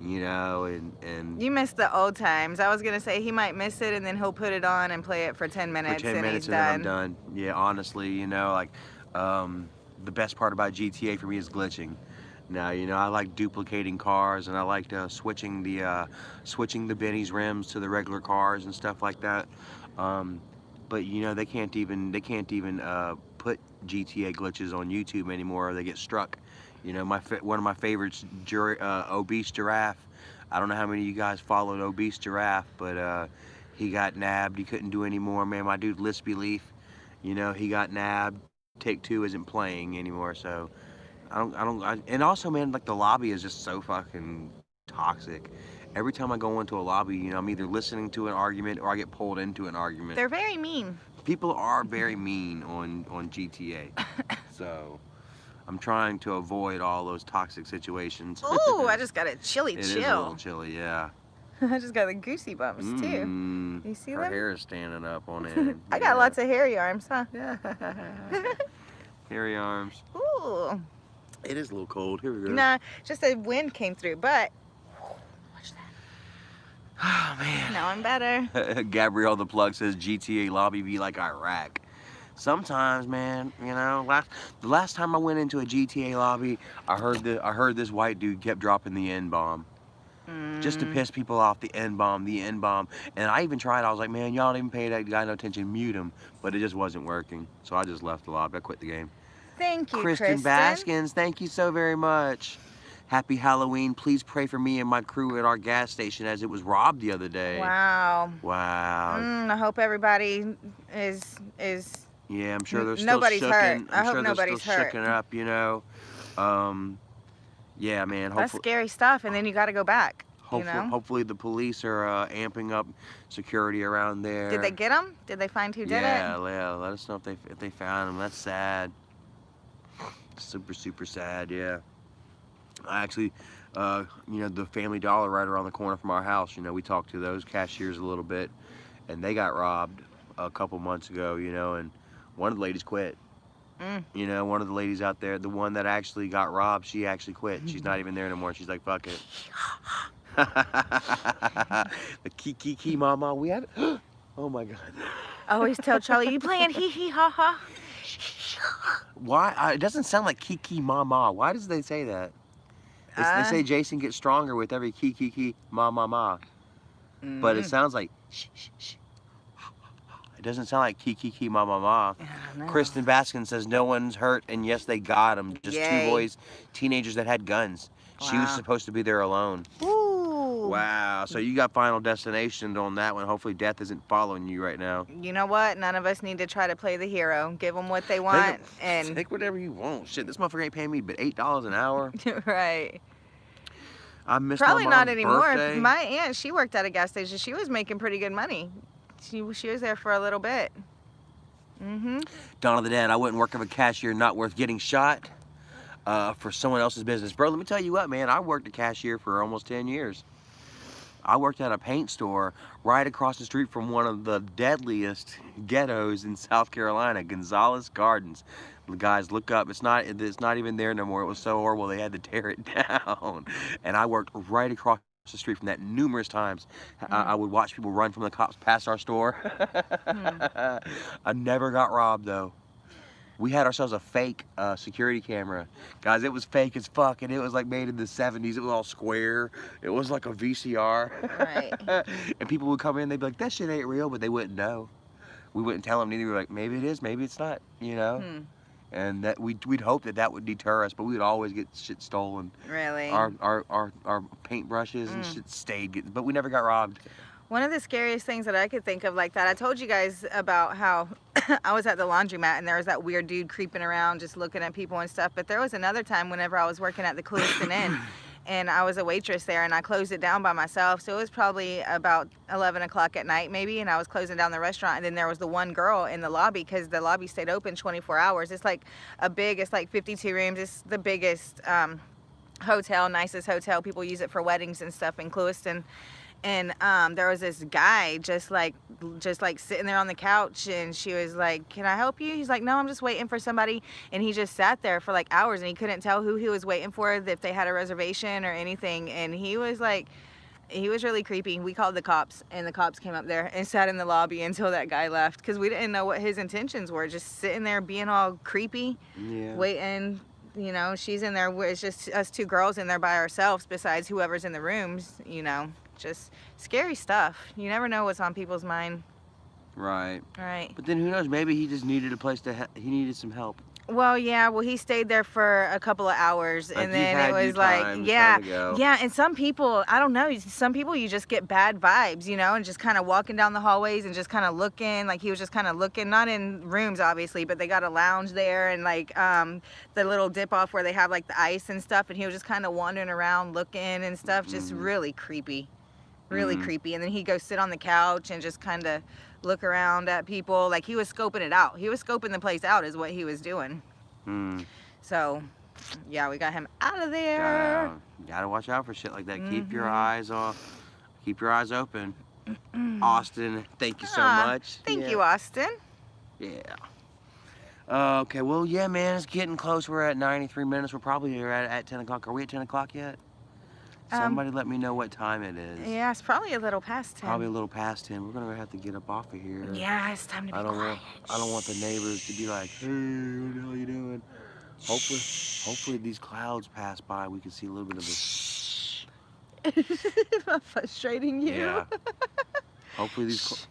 You know, and You miss the old times. I was gonna say he might miss it, and then he'll put it on and play it for 10 minutes, for 10 and minutes he's and done. then I'm done. Yeah, honestly, you know, like the best part about GTA for me is glitching. Now, you know, I like duplicating cars, and I like switching the Benny's rims to the regular cars and stuff like that. But you know, they can't even put GTA glitches on YouTube anymore, or they get struck. You know, one of my favorites, Obese Giraffe. I don't know how many of you guys followed Obese Giraffe, but he got nabbed. He couldn't do anymore, man. My dude Lispy Leaf, you know, he got nabbed. Take-Two isn't playing anymore, so and also, man, like the lobby is just so fucking toxic. Every time I go into a lobby, you know, I'm either listening to an argument or I get pulled into an argument. They're very mean. People are very mean on GTA, so I'm trying to avoid all those toxic situations. Ooh, I just got a chilly It is a chill. little chilly, yeah. I just got the goosey bumps too. You see Her them? hair is standing up on it. I got lots of hairy arms, huh? Yeah. Hairy arms. Ooh. It is a little cold. Here we go. Nah, just the wind came through, but watch that. Oh man. Now I'm better. Gabrielle the Plug says GTA lobby be like Iraq. Sometimes, man, you know, the last time I went into a GTA lobby, I heard this white dude kept dropping the N-bomb. Just to piss people off, the N-bomb. And I even tried, I was like, man, y'all don't even pay that guy no attention, mute him. But it just wasn't working. So I just left the lobby, I quit the game. Thank you, Kristen Baskins, thank you so very much. Happy Halloween. Please pray for me and my crew at our gas station as it was robbed the other day. Wow. Wow. I hope everybody is. Yeah, I'm sure they're still Nobody's shooken. hurt. I I'm hope sure nobody's they're still hurt. shooken up, you know. Yeah, man. That's scary stuff, and then you got to go back. Hopefully the police are amping up security around there. Did they get them? Did they find who did it? Yeah, let us know if they found them. That's sad. Super, super sad, yeah. I actually, you know, the Family Dollar right around the corner from our house, you know, we talked to those cashiers a little bit, and they got robbed a couple months ago, you know, and one of the ladies quit. You know, one of the ladies out there, the one that actually got robbed, she actually quit. She's not even there anymore. She's like, fuck it. The key mama, we have it. Oh my God. I always tell Charlie, you playing hee hee ha ha? Why? It doesn't sound like Kiki Mama. Why does they say that? They say Jason gets stronger with every Kiki Ma. But it sounds like shh, shh, shh. It doesn't sound like Kiki Ma. I don't know. Kristen Baskin says no one's hurt, and yes, they got him. Just Yay. two boys, teenagers that had guns. She was Wow. supposed to be there alone. Ooh. Wow. So you got Final Destination on that one. Hopefully death isn't following you right now. You know what? None of us need to try to play the hero. Give them what they want, and Take whatever you want. Shit, this motherfucker ain't paying me but $8 an hour. right. I missed Probably my not mom's anymore. birthday. My aunt, she worked at a gas station. She was making pretty good money. She was there for a little bit. Dawn of the Dead, I wouldn't work as a cashier, not worth getting shot for someone else's business. Bro, let me tell you what, man. I worked a cashier for almost 10 years. I worked at a paint store right across the street from one of the deadliest ghettos in South Carolina, Gonzales Gardens. The guys, look up. It's not even there no more. It was so horrible they had to tear it down. And I worked right across the street from that numerous times. I would watch people run from the cops past our store. I never got robbed though. We had ourselves a fake security camera. Guys, it was fake as fuck, and it was like made in the 70s. It was all square. It was like a VCR. Right. And people would come in, they'd be like, that shit ain't real, but they wouldn't know. We wouldn't tell them neither. We were like, maybe it is, maybe it's not, you know? And that we'd hope that would deter us, but we would always get shit stolen. Really. Our paintbrushes and shit stayed, but we never got robbed. One of the scariest things that I could think of like that, I told you guys about how I was at the laundromat and there was that weird dude creeping around just looking at people and stuff. But there was another time whenever I was working at the Clewiston Inn and I was a waitress there and I closed it down by myself. So it was probably about 11 o'clock at night maybe, and I was closing down the restaurant, and then there was the one girl in the lobby because the lobby stayed open 24 hours. It's like it's like 52 rooms. It's the biggest hotel, nicest hotel. People use it for weddings and stuff in Clewiston. And there was this guy just like sitting there on the couch, and she was like, can I help you? He's like, no, I'm just waiting for somebody. And he just sat there for like hours, and he couldn't tell who he was waiting for, if they had a reservation or anything. And he was really creepy. We called the cops, and the cops came up there and sat in the lobby until that guy left, because we didn't know what his intentions were, just sitting there being all creepy, waiting. You know, she's in there, it's just us two girls in there by ourselves besides whoever's in the rooms, you know. Just scary stuff. You never know what's on people's mind. Right. Right. But then who knows? Maybe he just needed a place he needed some help. Well, yeah. Well, he stayed there for a couple of hours, Like and then it was like, yeah. And some people, I don't know. Some people, you just get bad vibes, you know, and just kind of walking down the hallways and just kind of looking. Like he was just kind of looking, not in rooms obviously, but they got a lounge there and like the little dip off where they have like the ice and stuff, and he was just kind of wandering around looking and stuff, just really creepy. Really creepy. And then he'd go sit on the couch and just kind of look around at people. Like he was scoping it out. He was scoping the place out is what he was doing. So, yeah, we got him out of there. Gotta watch out for shit like that. Keep your eyes open. Austin, thank you so much. Thank you, Austin. Yeah. Okay, well, yeah, man, it's getting close. We're at 93 minutes. We're probably at 10 o'clock. Are we at 10 o'clock yet? Somebody let me know what time it is. Yeah, it's probably a little past 10. Probably a little past 10. We're gonna have to get up off of here. Yeah, it's time to be quiet. I don't want the neighbors to be like, hey, what the hell are you doing? Hopefully these clouds pass by. We can see a little bit of this. Am I frustrating you? Yeah. Hopefully these.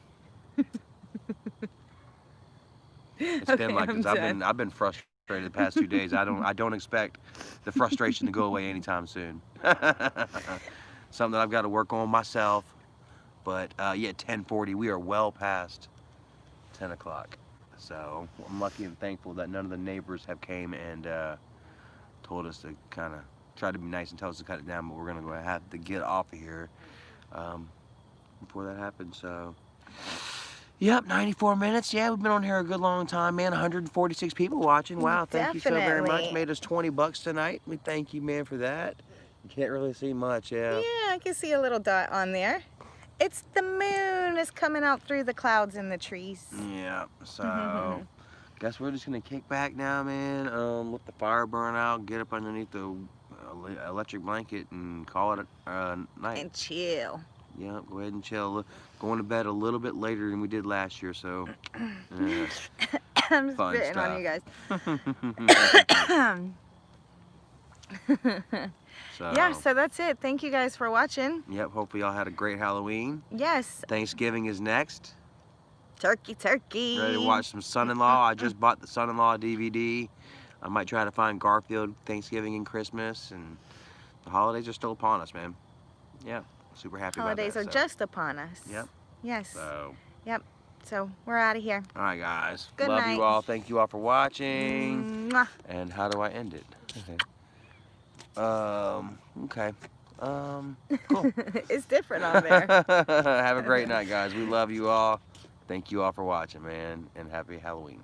It's Okay, been like I'm this. I've been frustrated the past 2 days. I don't expect the frustration to go away anytime soon. Something that I've got to work on myself. But yeah, 10:40. We are well past 10 o'clock. So I'm lucky and thankful that none of the neighbors have came and told us to kind of try to be nice and tell us to cut it down. But we're gonna go have to get off of here before that happens. So. Yep, 94 minutes. Yeah, we've been on here a good long time, man. 146 people watching. Wow, thank you so very much. Made us $20 tonight. We thank you, man, for that. You can't really see much, yeah. Yeah, I can see a little dot on there. It's the moon. It's coming out through the clouds and the trees. Yeah, so guess we're just gonna kick back now, man. Let the fire burn out, get up underneath the electric blanket and call it a night. And chill. Yeah, go ahead and chill. Going to bed a little bit later than we did last year, so I'm Fun spitting on you stuff. guys. So, Yeah, so that's it. Thank you guys for watching. yep, hopefully y'all had a great Halloween. Yes. Thanksgiving is next. Turkey, turkey. Ready to watch some Son-in-Law? I just bought the Son-in-Law DVD. I might try to find Garfield Thanksgiving and Christmas, and the holidays are still upon us, man. Yeah, super happy Holidays about are that. So, just upon us. Yep. Yes. So, So we're out of here. all right, guys. Good Love night. you all. Thank you all for watching. Mwah. And how do I end it? Okay. Cool. It's different on there. Have a great night, guys. We love you all. Thank you all for watching, man. And happy Halloween.